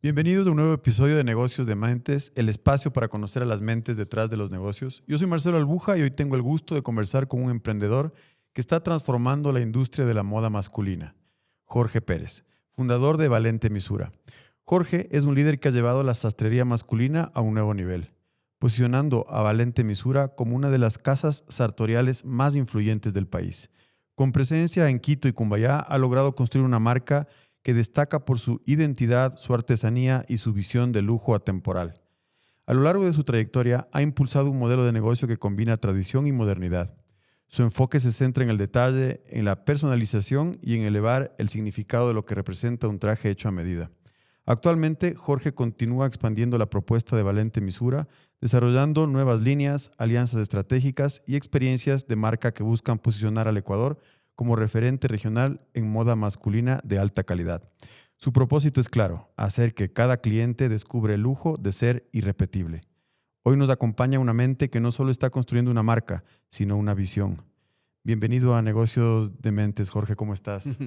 Bienvenidos a un nuevo episodio de Negocios de Mentes, el espacio para conocer a las mentes detrás de los negocios. Yo soy Marcelo Albuja y hoy tengo el gusto de conversar con un emprendedor que está transformando la industria de la moda masculina, Jorge Pérez, fundador de Valente Misura. Jorge es un líder que ha llevado la sastrería masculina a un nuevo nivel, posicionando a Valente Misura como una de las casas sartoriales más influyentes del país. Con presencia en Quito y Cumbayá, ha logrado construir una marca que destaca por su identidad, su artesanía y su visión de lujo atemporal. A lo largo de su trayectoria, ha impulsado un modelo de negocio que combina tradición y modernidad. Su enfoque se centra en el detalle, en la personalización y en elevar el significado de lo que representa un traje hecho a medida. Actualmente, Jorge continúa expandiendo la propuesta de Valente Misura, desarrollando nuevas líneas, alianzas estratégicas y experiencias de marca que buscan posicionar al Ecuador como referente regional en moda masculina de alta calidad. Su propósito es claro: hacer que cada cliente descubra el lujo de ser irrepetible. Hoy nos acompaña una mente que no solo está construyendo una marca, sino una visión. Bienvenido a Negocios de Mentes, Jorge, ¿cómo estás?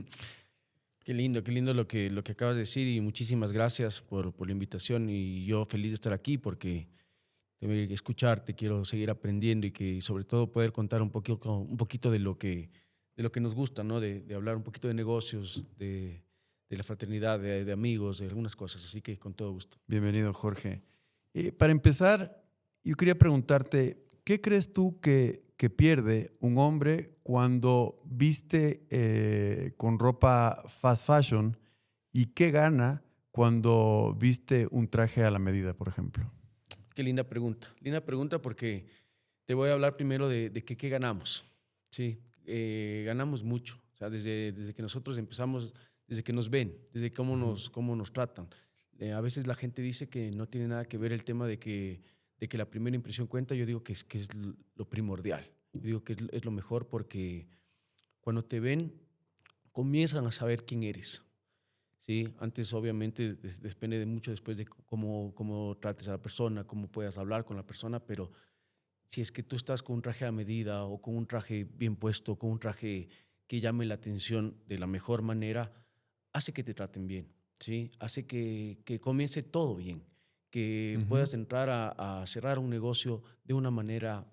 Qué lindo lo que acabas de decir y muchísimas gracias por la invitación y yo feliz de estar aquí porque tengo que escucharte, quiero seguir aprendiendo y que sobre todo poder contar un poquito de lo que nos gusta, ¿no? De hablar un poquito de negocios, de la fraternidad, de amigos, de algunas cosas, así que con todo gusto. Bienvenido, Jorge. Para empezar, yo quería preguntarte, ¿qué crees tú que pierde un hombre cuando viste con ropa fast fashion y qué gana cuando viste un traje a la medida, por ejemplo? Qué linda pregunta porque te voy a hablar primero de qué ganamos. Sí, ganamos mucho, o sea, desde que nosotros empezamos, desde que nos ven, desde Ujú. cómo nos tratan. A veces la gente dice que no tiene nada que ver el tema de que la primera impresión cuenta. Yo digo que es lo primordial. Yo digo que es lo mejor porque cuando te ven, comienzan a saber quién eres. ¿Sí? Antes, obviamente, depende de mucho después de cómo trates a la persona, cómo puedas hablar con la persona, pero si es que tú estás con un traje a medida o con un traje bien puesto, con un traje que llame la atención de la mejor manera, hace que te traten bien, ¿sí? Hace que comience todo bien, que Ujú. puedas entrar a cerrar un negocio de una manera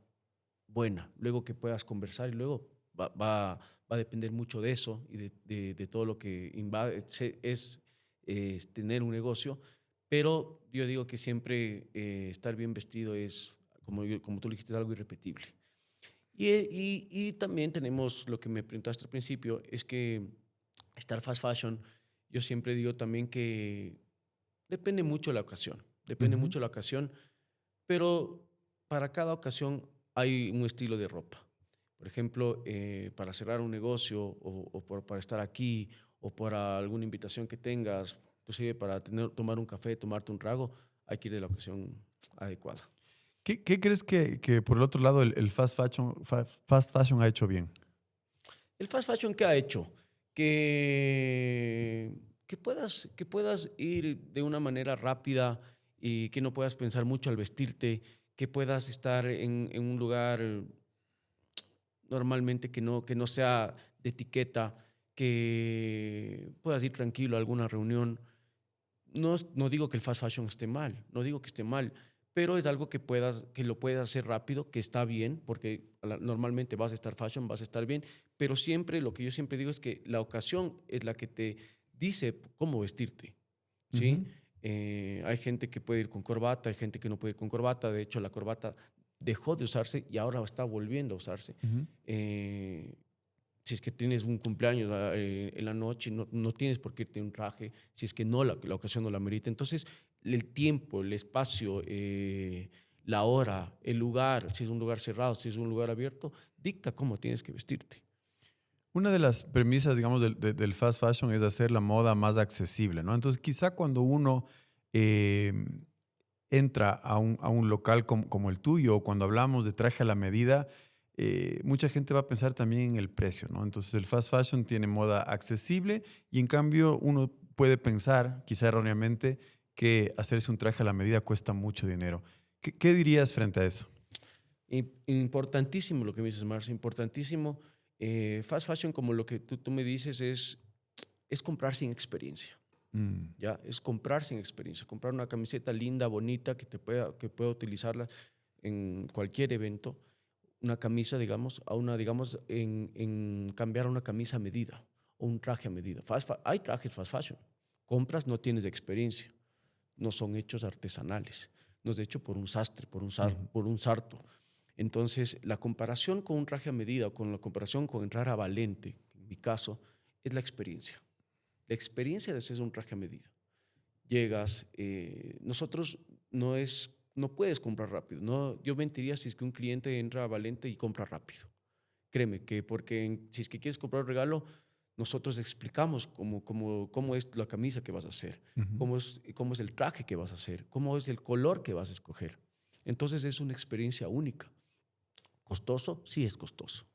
buena, luego que puedas conversar y luego va a depender mucho de eso y de todo lo que invade, es tener un negocio, pero yo digo que siempre estar bien vestido es, como tú dijiste, es algo irrepetible. Y también tenemos lo que me preguntaste al principio, es que estar fast fashion, yo siempre digo también que depende Ujú. mucho de la ocasión, pero para cada ocasión hay un estilo de ropa. Por ejemplo, para cerrar un negocio para estar aquí o para alguna invitación que tengas, inclusive para tomar un café, tomarte un trago, hay que ir de la ocasión adecuada. ¿Qué crees que por el otro lado el fast fashion ha hecho bien? El fast fashion, ¿qué ha hecho? Que, que puedas ir de una manera rápida y que no puedas pensar mucho al vestirte, que puedas estar en un lugar normalmente que no sea de etiqueta, que puedas ir tranquilo a alguna reunión. No digo que el fast fashion esté mal, no digo que esté mal, pero es algo que lo puedas hacer rápido, que está bien, porque normalmente vas a estar fashion, vas a estar bien, pero siempre lo que yo siempre digo es que la ocasión es la que te dice cómo vestirte, ¿sí? Ujú. Hay gente que puede ir con corbata, hay gente que no puede ir con corbata. De hecho, la corbata dejó de usarse y ahora está volviendo a usarse. Ujú. Eh, si es que tienes un cumpleaños en la noche, no tienes por qué irte en un traje, si es que no la ocasión no la merita. Entonces, el tiempo, el espacio, la hora, el lugar, si es un lugar cerrado, si es un lugar abierto, dicta cómo tienes que vestirte. Una de las premisas, digamos, del fast fashion es hacer la moda más accesible, ¿no? Entonces, quizá cuando uno eh, entra a un local como el tuyo, o cuando hablamos de traje a la medida, mucha gente va a pensar también en el precio, ¿no? Entonces, el fast fashion tiene moda accesible y en cambio uno puede pensar, quizá erróneamente, que hacerse un traje a la medida cuesta mucho dinero. ¿Qué dirías frente a eso? Importantísimo lo que me dices, Marcia, importantísimo. Fast fashion, como lo que tú me dices, es comprar sin experiencia. ¿ya? Es comprar sin experiencia, comprar una camiseta linda, bonita, que pueda utilizarla en cualquier evento, una camisa, digamos, en cambiar a una camisa a medida o un traje a medida. Hay trajes fast fashion, compras, no tienes experiencia, no son hechos artesanales, no es hecho por un sastre, Ujú. por un sarto. Entonces, la comparación con un traje a medida o con la comparación con entrar a Valente, en mi caso, es la experiencia. La experiencia de hacer un traje a medida. Llegas, nosotros no puedes comprar rápido. No, yo mentiría si es que un cliente entra a Valente y compra rápido. Créeme que porque si es que quieres comprar un regalo, nosotros explicamos cómo es la camisa que vas a hacer, Ujú. cómo es el traje que vas a hacer, cómo es el color que vas a escoger. Entonces es una experiencia única. ¿Costoso? Sí es costoso.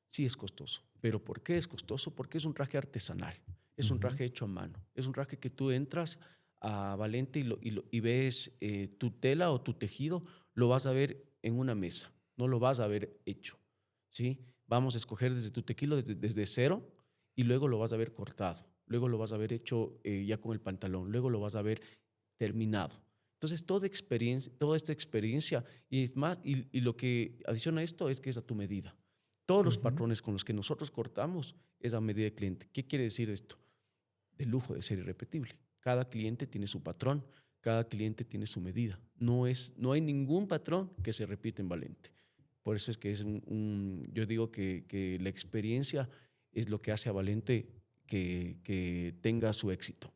Sí es costoso. ¿Pero por qué es costoso? Porque es un traje artesanal. Es un Ujú. traje hecho a mano. Es un traje que tú entras a Valente y ves tu tela o tu tejido, lo vas a ver en una mesa. No lo vas a ver hecho. ¿Sí? Vamos a escoger desde tu tequilo, desde cero, y luego lo vas a ver cortado. Luego lo vas a ver hecho ya con el pantalón. Luego lo vas a ver terminado. Entonces, toda esta experiencia, y es más, y lo que adiciona a esto es que es a tu medida. Todos los Ujú. patrones con los que nosotros cortamos es a medida del cliente. ¿Qué quiere decir esto? De lujo de ser irrepetible. Cada cliente tiene su patrón, cada cliente tiene su medida. No hay ningún patrón que se repite en Valente. Por eso es que yo digo que la experiencia es lo que hace a Valente que tenga su éxito.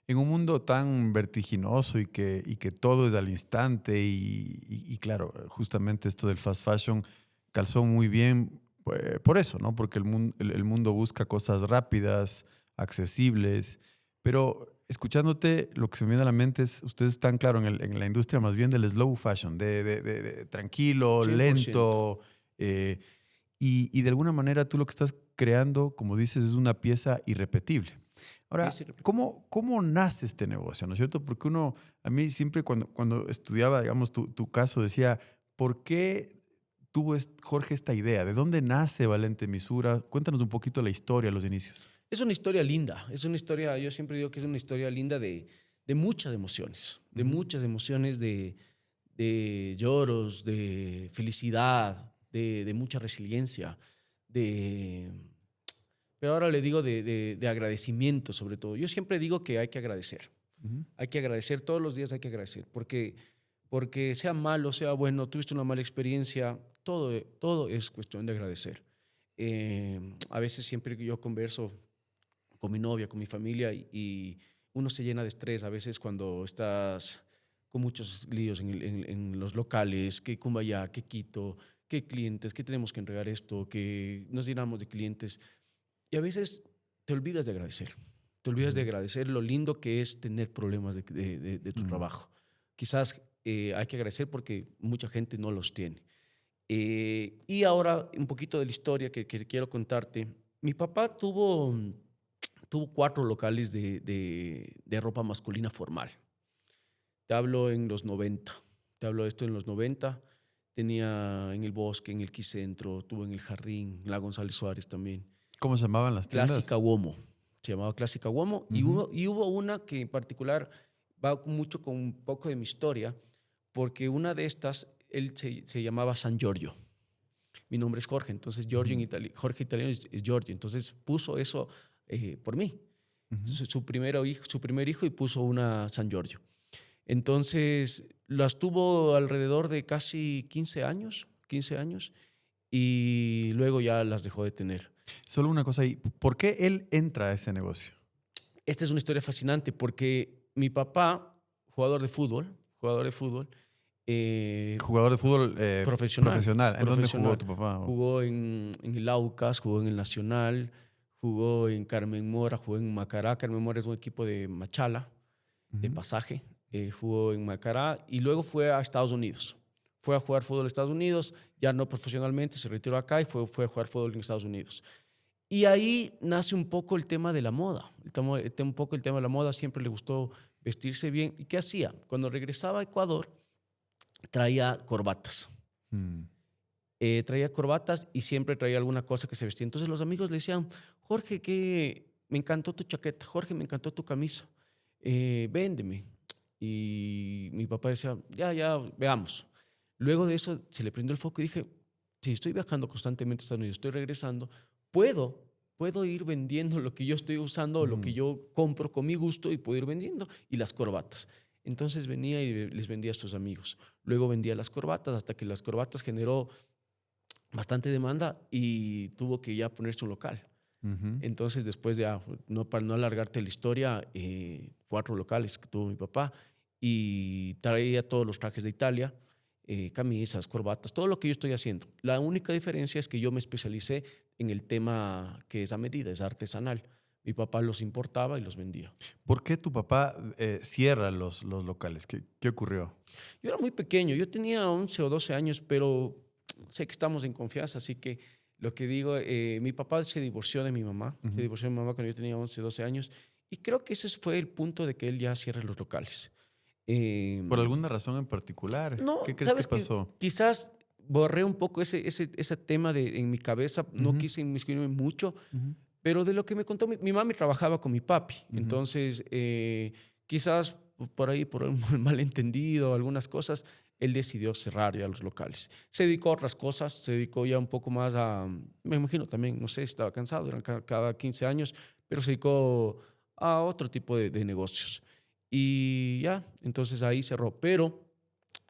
En un mundo tan vertiginoso y que todo es al instante y claro, justamente esto del fast fashion calzó muy bien por eso, ¿no? Porque el mundo busca cosas rápidas, accesibles, pero escuchándote, lo que se me viene a la mente es, ustedes están, claro, en la industria más bien del slow fashion, de tranquilo, 100%. lento, eh, y de alguna manera tú lo que estás creando, como dices, es una pieza irrepetible. Es Ahora, irrepetible. ¿cómo nace este negocio? ¿No es cierto? Porque a mí siempre cuando estudiaba, digamos, tu caso, decía, ¿por qué tuvo Jorge esta idea? ¿De dónde nace Valente Misura? Cuéntanos un poquito la historia, los inicios. Es una historia linda, es una historia, yo siempre digo que es una historia linda de muchas emociones, Ujú. de lloros, de felicidad, de mucha resiliencia, de, pero ahora le digo de agradecimiento sobre todo. Yo siempre digo que Ujú. hay que agradecer, todos los días hay que agradecer, porque sea malo, sea bueno, tuviste una mala experiencia, todo es cuestión de agradecer. A veces siempre que yo converso con mi novia, con mi familia, y uno se llena de estrés a veces cuando estás con muchos líos en los locales, que Cumbayá, que Quito, que clientes, que tenemos que entregar esto, que nos llenamos de clientes, y a veces te olvidas de agradecer, te olvidas de Ujú. agradecer lo lindo que es tener problemas de tu Mm. trabajo. Quizás hay que agradecer porque mucha gente no los tiene. Y ahora un poquito de la historia que quiero contarte. Mi papá tuvo 4 locales de ropa masculina formal. Te hablo en los 90. Te hablo de esto en los 90. Tenía en el Bosque, en el Quicentro, tuvo en el Jardín, en la González Suárez también. ¿Cómo se llamaban las Clásica tiendas? Uomo. Se llamaba Clásica Uomo. Ujú. Y hubo una que en particular va mucho con un poco de mi historia, porque una de estas, él se llamaba San Giorgio. Mi nombre es Jorge, entonces Giorgio Ujú. Jorge italiano es Giorgio, entonces puso eso por mí. Ujú. Su primer hijo y puso una San Giorgio. Entonces las tuvo alrededor de casi 15 años, y luego ya las dejó de tener. Solo una cosa ahí. ¿Por qué él entra a ese negocio? Esta es una historia fascinante porque mi papá, jugador de fútbol, eh, Jugador de fútbol profesional, profesional. ¿En dónde jugó profesional. tu papá? Jugó en el Aucas, jugó en el Nacional, jugó en Carmen Mora, jugó en Macará. Carmen Mora es un equipo de Machala, de Ujú. pasaje. Jugó en Macará y luego fue a Estados Unidos. Fue a jugar fútbol en Estados Unidos, ya no profesionalmente, se retiró acá y fue a jugar fútbol en Estados Unidos. Y ahí nace un poco el tema de la moda. Un poco el tema de la moda, siempre le gustó vestirse bien. ¿Y qué hacía? Cuando regresaba a Ecuador, traía corbatas. Mm. Traía corbatas y siempre traía alguna cosa que se vestía. Entonces los amigos le decían, Jorge, que me encantó tu chaqueta, Jorge, me encantó tu camisa. véndeme. Y mi papá decía, ya, veamos. Luego de eso se le prendió el foco y dije, si estoy viajando constantemente a Estados Unidos, estoy regresando, puedo ir vendiendo lo que yo estoy usando, lo que yo compro con mi gusto y puedo ir vendiendo. Y las corbatas. Entonces venía y les vendía a estos amigos. Luego vendía las corbatas hasta que las corbatas generó bastante demanda y tuvo que ya ponerse un local. Entonces, después de, no, para no alargarte la historia, 4 locales que tuvo mi papá y traía todos los trajes de Italia, camisas, corbatas, todo lo que yo estoy haciendo. La única diferencia es que yo me especialicé en el tema que es a medida, es artesanal. Mi papá los importaba y los vendía. ¿Por qué tu papá cierra los locales? ¿Qué ocurrió? Yo era muy pequeño, yo tenía 11 o 12 años, pero sé que estamos en confianza, así que lo que digo, mi papá se divorció de mi mamá, se divorció de mi mamá cuando yo tenía 11, 12 años, y creo que ese fue el punto de que él ya cierre los locales. Eh, ¿Por alguna razón en particular? ¿Qué no, crees que sabes que pasó? quizás borré un poco ese tema en mi cabeza, no Ujú, quise inmiscuirme mucho, ujú, pero de lo que me contó, mi mami trabajaba con mi papi, ujú. entonces quizás por ahí, por un malentendido, algunas cosas, él decidió cerrar ya los locales. Se dedicó a otras cosas, se dedicó ya un poco más a, me imagino también, no sé, estaba cansado, eran cada 15 años, pero se dedicó a otro tipo de negocios. Y ya, entonces ahí cerró. Pero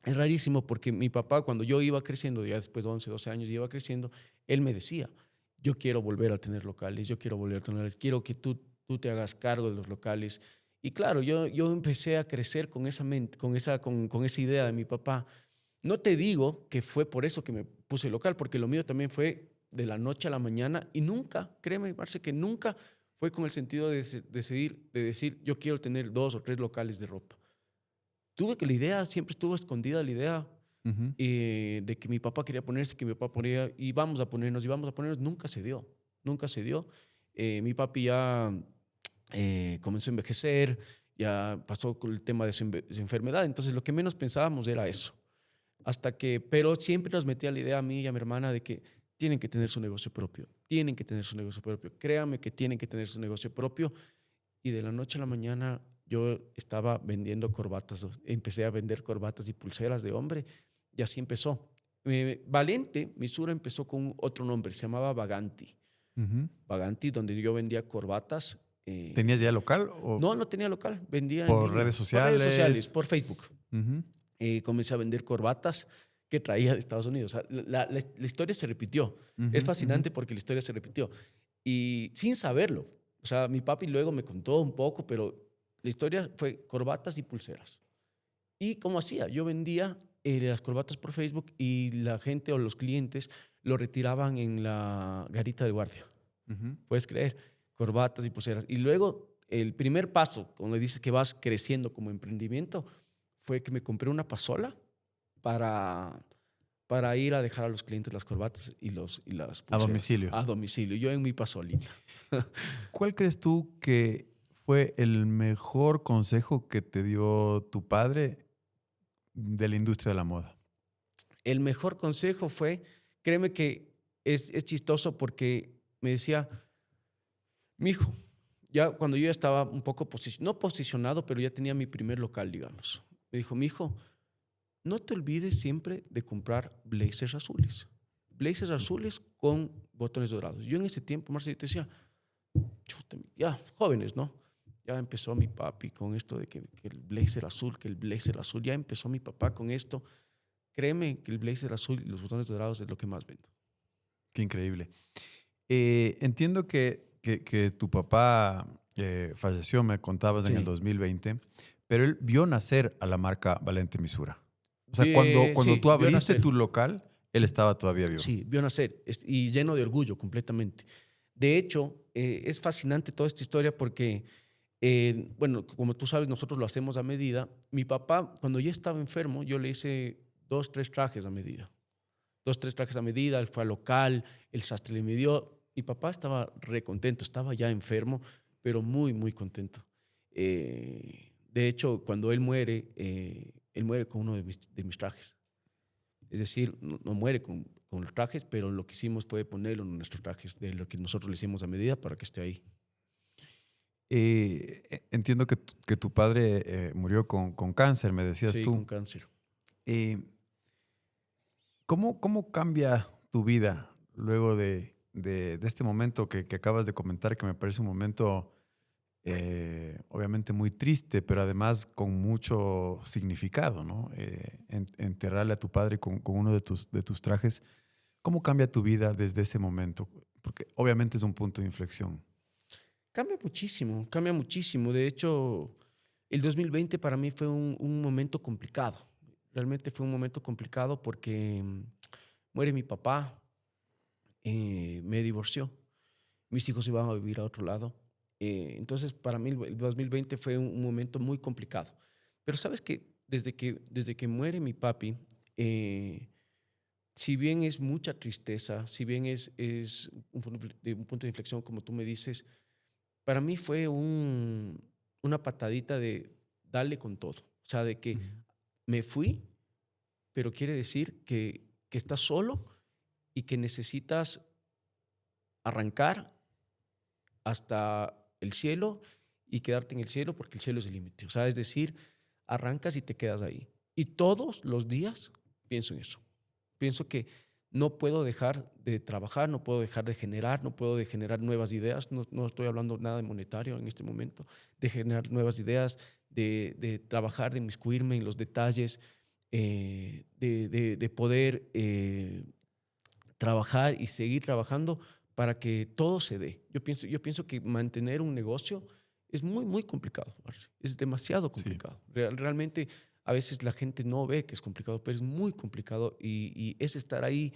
es rarísimo porque mi papá, cuando yo iba creciendo, ya después de 11, 12 años, iba creciendo, él me decía, yo quiero volver a tener locales, yo quiero volver a tener locales, quiero que tú te hagas cargo de los locales. Y claro, yo empecé a crecer con esa mente, con esa idea de mi papá. No te digo que fue por eso que me puse local, porque lo mío también fue de la noche a la mañana y nunca, créeme, Marce, que nunca fue con el sentido de decir, yo quiero tener 2 o 3 locales de ropa. Tuve que la idea, siempre estuvo escondida la idea Ujú. de que mi papá quería ponerse, que mi papá ponía, y vamos a ponernos, nunca se dio, nunca se dio. Mi papi ya comenzó a envejecer, ya pasó con el tema de su enfermedad, entonces lo que menos pensábamos era eso. Hasta que, pero siempre nos metía la idea a mí y a mi hermana de que tienen que tener su negocio propio, tienen que tener su negocio propio, créanme que tienen que tener su negocio propio. Y de la noche a la mañana yo estaba vendiendo corbatas, empecé a vender corbatas y pulseras de hombre y así empezó. Valente, Misura empezó con otro nombre, se llamaba Vaganti. Ujú. Vaganti, donde yo vendía corbatas. ¿Tenías ya local o No, no tenía local, vendía en por línea, redes por redes sociales, sociales? por Facebook. Ujú, Comencé a vender corbatas que traía de Estados Unidos. O sea, la historia se repitió. Es ujú, ujú. fascinante porque la historia se repitió. Y sin saberlo. O sea, mi papi luego me contó un poco, pero la historia fue corbatas y pulseras. ¿Y cómo hacía? Yo vendía las corbatas por Facebook y la gente o los clientes lo retiraban en la garita de guardia. Ujú. Puedes creer, corbatas y pulseras. Y luego el primer paso, cuando dices que vas creciendo como emprendimiento, fue que me compré una pasola para, para ir a dejar a los clientes las corbatas y las A pulseras domicilio. a domicilio, yo en mi pasolita. ¿Cuál crees tú que fue el mejor consejo que te dio tu padre de la industria de la moda? El mejor consejo fue, créeme que es chistoso porque me decía, mi hijo, ya cuando yo ya estaba un poco no posicionado, pero ya tenía mi primer local, digamos. Me dijo, mi hijo, no te olvides siempre de comprar blazers azules. Blazers azules con botones dorados. Yo en ese tiempo, Marcelo, te decía, chuta, ya, jóvenes, ¿no? Ya empezó mi papi con esto de que el blazer azul, que el blazer azul. Ya empezó mi papá con esto. Créeme que el blazer azul y los botones dorados es lo que más vendo. Qué increíble. Entiendo que tu papá falleció, me contabas, en el Sí. 2020, pero él vio nacer a la marca Valente Misura. O sea, cuando Sí, tú vio abriste nacer. tu local, él estaba todavía vivo. Sí, vio nacer y lleno de orgullo completamente. De hecho, es fascinante toda esta historia porque, bueno, como tú sabes, nosotros lo hacemos a medida. Mi papá, cuando ya estaba enfermo, yo le hice 2, 3 trajes a medida. 2, 3 trajes a medida, él fue al local, el sastre le midió. Mi papá estaba re contento, estaba ya enfermo, pero muy, muy contento. De hecho, cuando él muere con uno de mis trajes. Es decir, no muere con los trajes, pero lo que hicimos fue ponerlo en nuestros trajes, de lo que nosotros le hicimos a medida para que esté ahí. Entiendo que tu padre murió con cáncer, me decías Sí, con tú. cáncer. Eh, ¿Cómo cambia tu vida luego de este momento que acabas de comentar, que me parece un momento obviamente muy triste, pero además con mucho significado, ¿no? Enterrarle a tu padre con uno de tus trajes. ¿Cómo cambia tu vida desde ese momento? Porque obviamente es un punto de inflexión. Cambia muchísimo, cambia muchísimo. De hecho, el 2020 para mí fue un momento complicado. Realmente fue un momento complicado porque muere mi papá, me divorció, mis hijos iban a vivir a otro lado. Entonces, para mí el 2020 fue un momento muy complicado. Pero sabes que desde que muere mi papi, si bien es mucha tristeza, si bien es un punto de inflexión, como tú me dices, para mí fue una patadita de darle con todo. O sea, de que Ujú. me fui, pero quiere decir que estás solo y que necesitas arrancar hasta el cielo y quedarte en el cielo porque el cielo es el límite. O sea, es decir, arrancas y te quedas ahí. Y todos los días pienso en eso. Pienso que no puedo dejar de trabajar, no puedo dejar de generar, no puedo de generar nuevas ideas. No estoy hablando nada de monetario en este momento, de generar nuevas ideas, de trabajar, de inmiscuirme en los detalles, de poder trabajar y seguir trabajando para que todo se dé. Yo pienso que mantener un negocio es muy, muy complicado, Marce. Es demasiado Sí. complicado. Realmente a veces la gente no ve que es complicado, pero es muy complicado y es estar ahí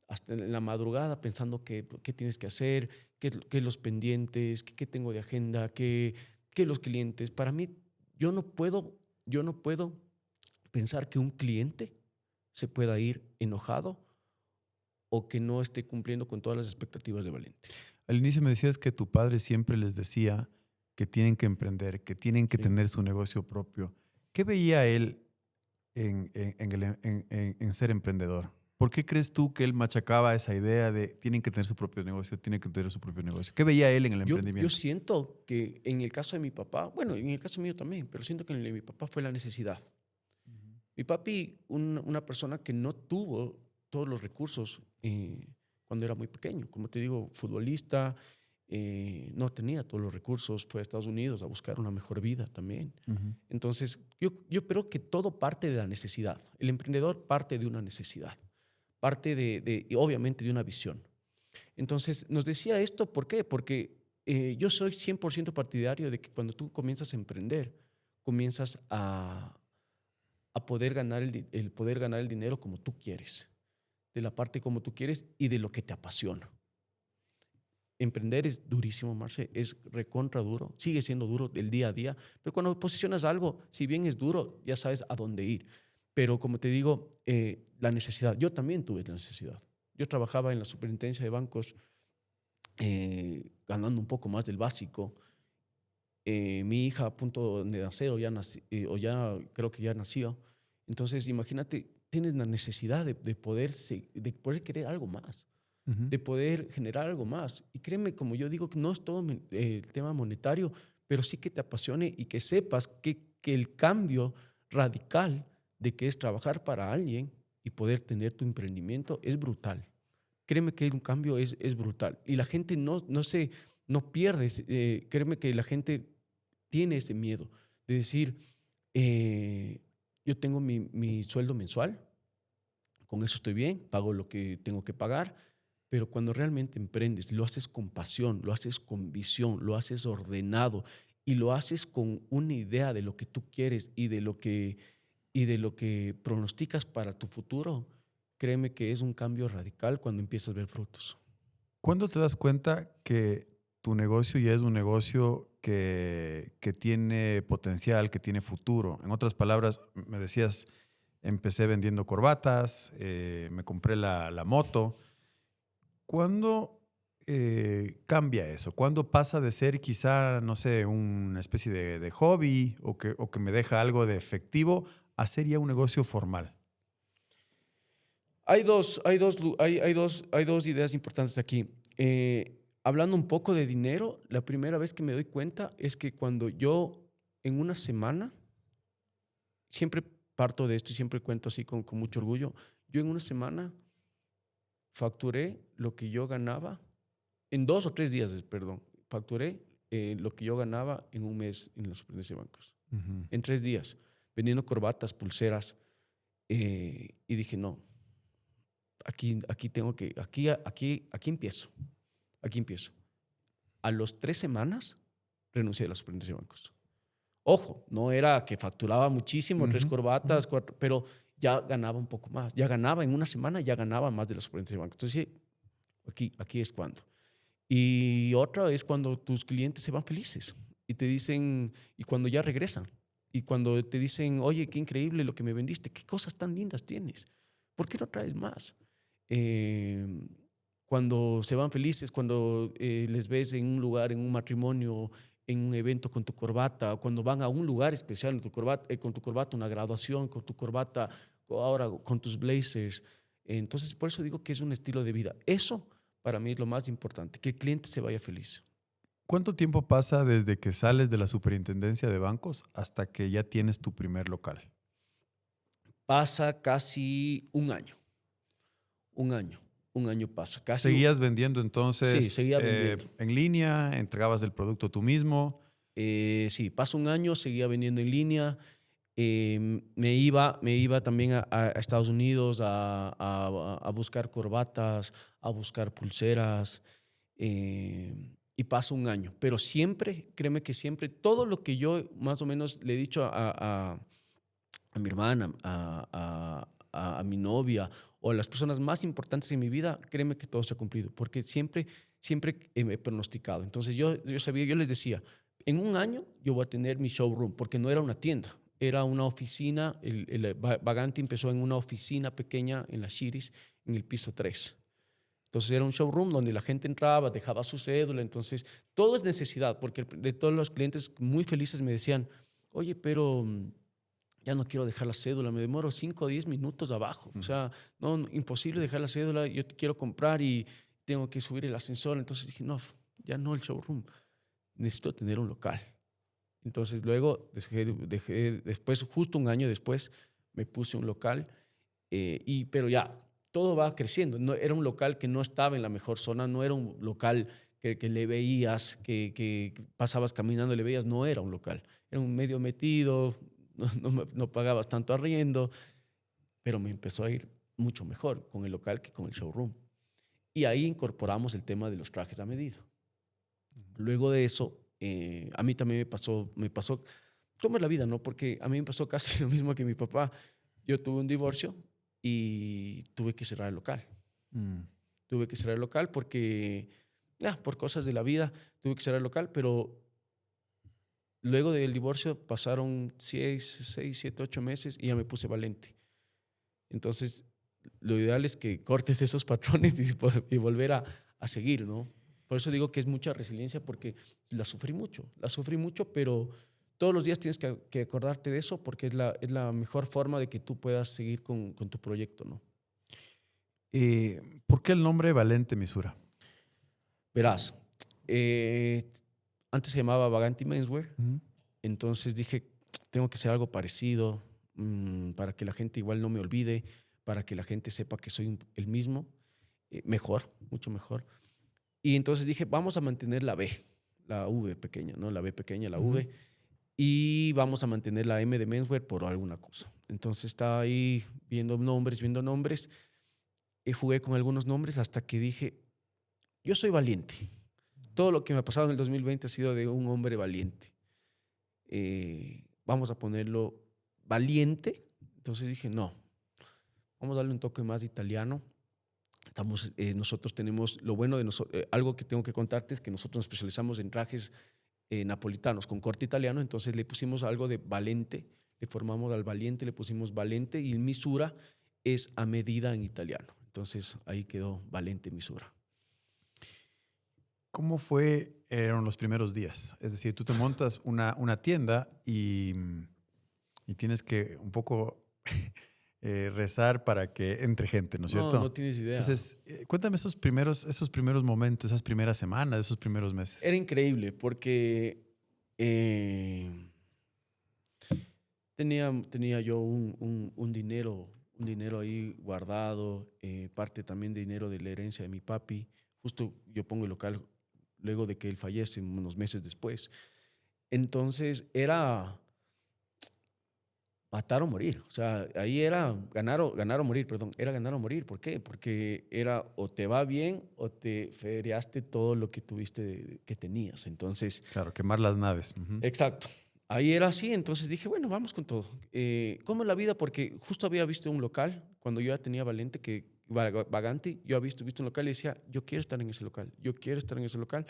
hasta en la madrugada pensando qué tienes que hacer, qué los pendientes, qué tengo de agenda, qué los clientes. Para mí, yo no puedo pensar que un cliente se pueda ir enojado o que no esté cumpliendo con todas las expectativas de Valente. Al inicio me decías que tu padre siempre les decía que tienen que emprender, que tienen que Sí. tener su negocio propio. ¿Qué veía él en ser emprendedor? ¿Por qué crees tú que él machacaba esa idea de tienen que tener su propio negocio, tienen que tener su propio negocio? ¿Qué veía él en el Yo emprendimiento? siento que en el caso de mi papá, bueno, en el caso mío también, pero siento que en el de mi papá fue la necesidad. Ujú. Mi papi, una persona que no tuvo todos los recursos cuando era muy pequeño. Como te digo, futbolista, no tenía todos los recursos, fue a Estados Unidos a buscar una mejor vida también. Ujú. Entonces, yo creo que todo parte de la necesidad. El emprendedor parte de una necesidad, parte y obviamente de una visión. Entonces, nos decía esto, ¿por qué? Porque yo soy 100% partidario de que cuando tú comienzas a emprender, comienzas a poder ganar el poder ganar el dinero como tú quieres, de la parte como tú quieres y de lo que te apasiona. Emprender es durísimo, Marce, es recontra duro, sigue siendo duro del día a día, pero cuando posicionas algo, si bien es duro, ya sabes a dónde ir. Pero como te digo, la necesidad, yo también tuve la necesidad. Yo trabajaba en la superintendencia de bancos ganando un poco más del básico. Mi hija a punto de nacer o ya creo que ya nació. Entonces, imagínate, tienes la necesidad de poder querer algo más, Ujú. de poder generar algo más. Y créeme, como yo digo, que no es todo el tema monetario, pero sí que te apasione y que sepas que el cambio radical de que es trabajar para alguien y poder tener tu emprendimiento es brutal. Créeme que un cambio es brutal. Y la gente no pierde. Créeme que la gente tiene ese miedo de decir, eh, yo tengo mi sueldo mensual, con eso estoy bien, pago lo que tengo que pagar, pero cuando realmente emprendes, lo haces con pasión, lo haces con visión, lo haces ordenado y lo haces con una idea de lo que tú quieres y de lo que pronosticas para tu futuro, créeme que es un cambio radical cuando empiezas a ver frutos. ¿Cuándo te das cuenta que tu negocio ya es un negocio que tiene potencial, que tiene futuro? En otras palabras, me decías, empecé vendiendo corbatas, me compré la moto. ¿Cuándo cambia eso? ¿Cuándo pasa de ser quizá, no sé, una especie de hobby o que me deja algo de efectivo a ser ya un negocio formal? Hay dos ideas importantes aquí. hablando un poco de dinero, la primera vez que me doy cuenta es que cuando yo en una semana, siempre parto de esto y siempre cuento así con mucho orgullo, yo en una semana facturé lo que yo ganaba, en 2 o 3 días, perdón, facturé lo que yo ganaba en un mes en la Superintendencia de Bancos. Ujú. En 3 días, vendiendo corbatas, pulseras, y dije, no, aquí tengo que, aquí empiezo, aquí empiezo. A los 3 semanas renuncié a la Superintendencia de Bancos. Ojo, no era que facturaba muchísimo, 3 corbatas, 4, pero ya ganaba un poco más. Ya ganaba en una semana, ya ganaba más de la Superintendencia de Bancos. Entonces, aquí es cuando. Y otra es cuando tus clientes se van felices y te dicen, y cuando ya regresan, y cuando te dicen, oye, qué increíble lo que me vendiste, qué cosas tan lindas tienes, ¿por qué no traes más? Eh, Cuando se van felices, cuando les ves en un lugar, en un matrimonio, en un evento con tu corbata, cuando van a un lugar especial con tu corbata, una graduación, con tu corbata, ahora con tus blazers. Entonces, por eso digo que es un estilo de vida. Eso para mí es lo más importante, que el cliente se vaya feliz. ¿Cuánto tiempo pasa desde que sales de la superintendencia de bancos hasta que ya tienes tu primer local? Pasa casi un año pasa, casi, ¿Seguías vendiendo sí, entonces seguía vendiendo. en línea? ¿Entregabas el producto tú mismo? Sí, pasa un año, seguía vendiendo en línea. Me iba también a Estados Unidos a buscar corbatas, a buscar pulseras, y pasa un año. Pero siempre, créeme que siempre, todo lo que yo más o menos le he dicho a mi hermana, a mi novia o a las personas más importantes en mi vida, créeme que todo se ha cumplido, porque siempre he pronosticado. Entonces yo sabía, yo les decía, en un año yo voy a tener mi showroom, porque no era una tienda, era una oficina. Vaganti empezó en una oficina pequeña en la Shiris, en el piso 3. Entonces era un showroom donde la gente entraba, dejaba su cédula. Entonces todo es necesidad, porque de todos los clientes muy felices me decían, oye, pero ya no quiero dejar la cédula, me demoro 5 o 10 minutos abajo. O sea, no, imposible dejar la cédula, yo quiero comprar y tengo que subir el ascensor. Entonces dije, no, ya no el showroom, necesito tener un local. Entonces luego después, justo un año después, me puse un local, pero ya, todo va creciendo. No, era un local que no estaba en la mejor zona, no era un local que le veías, que pasabas caminando y le veías, no era un local. Era un medio metido, no pagabas tanto arriendo, pero me empezó a ir mucho mejor con el local que con el showroom. Y ahí incorporamos el tema de los trajes a medida. Luego de eso, a mí también me pasó, ¿cómo es la vida, no? Porque a mí me pasó casi lo mismo que mi papá. Yo tuve un divorcio y tuve que cerrar el local. Mm. Tuve que cerrar el local porque, ya, por cosas de la vida, tuve que cerrar el local, pero luego del divorcio pasaron 6, 7, 8 meses y ya me puse valente. Entonces, lo ideal es que cortes esos patrones y volver a seguir, ¿no? Por eso digo que es mucha resiliencia, porque la sufrí mucho, pero todos los días tienes que acordarte de eso, porque es la mejor forma de que tú puedas seguir con tu proyecto, ¿no? ¿Por qué el nombre Valente Misura? Verás, eh, antes se llamaba Vaganti Menswear, Ujú. entonces dije, tengo que hacer algo parecido, para que la gente igual no me olvide, para que la gente sepa que soy el mismo, mejor, mucho mejor. Y entonces dije, vamos a mantener la V pequeña, ¿no? La B pequeña, la Ujú. V, y vamos a mantener la M de menswear por alguna cosa. Entonces estaba ahí viendo nombres, y jugué con algunos nombres hasta que dije, yo soy valiente. Todo lo que me ha pasado en el 2020 ha sido de un hombre valiente. Vamos a ponerlo valiente. Entonces dije, no, vamos a darle un toque más italiano. Nosotros tenemos, lo bueno de nosotros, algo que tengo que contarte es que nosotros nos especializamos en trajes napolitanos con corte italiano. Entonces le pusimos algo de valente, le formamos al valiente, le pusimos valente, y el misura es a medida en italiano. Entonces ahí quedó valente misura. ¿Cómo eran los primeros días? Es decir, tú te montas una tienda y tienes que un poco rezar para que entre gente, ¿no es No, cierto? no tienes idea. Entonces, cuéntame esos primeros momentos, esas primeras semanas, esos primeros meses. Era increíble porque tenía yo un dinero ahí guardado, parte también de dinero de la herencia de mi papi. Justo yo pongo el local luego de que él fallece, unos meses después. Entonces era matar o morir. O sea, ahí era ganar o morir, perdón. Era ganar o morir. ¿Por qué? Porque era o te va bien o te feriaste todo lo que tuviste, que tenías. Entonces, Claro, quemar las naves. Ujú. exacto. Ahí era así, entonces dije, bueno, vamos con todo. ¿Cómo es la vida? Porque justo había visto un local, cuando yo ya tenía Valente, Vaganti, yo había visto un local y decía, yo quiero estar en ese local, yo quiero estar en ese local.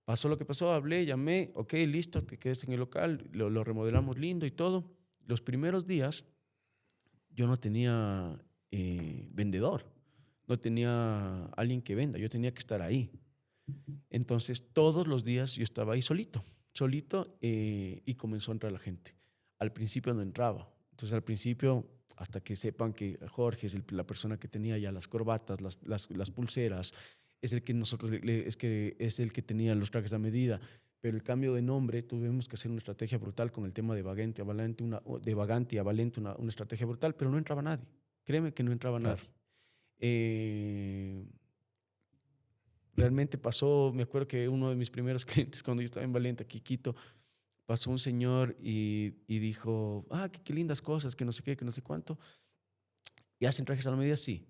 Pasó lo que pasó, hablé, llamé, ok, listo, te quedas en el local, lo remodelamos lindo y todo. Los primeros días yo no tenía vendedor, no tenía alguien que venda, yo tenía que estar ahí. Entonces, todos los días yo estaba ahí solito, y comenzó a entrar la gente. Al principio no entraba. Entonces, al principio, hasta que sepan que Jorge es la persona que tenía ya las corbatas, las pulseras, es el que es el que tenía los trajes a medida. Pero el cambio de nombre, tuvimos que hacer una estrategia brutal con el tema de Vaganti a Valente, una estrategia brutal, pero no entraba nadie. Créeme que no entraba Claro. nadie. Eh, Realmente pasó, me acuerdo que uno de mis primeros clientes cuando yo estaba en Valente, aquí Quito, pasó un señor y dijo, qué lindas cosas, que no sé qué, que no sé cuánto. ¿Y hacen trajes a la medida? Sí.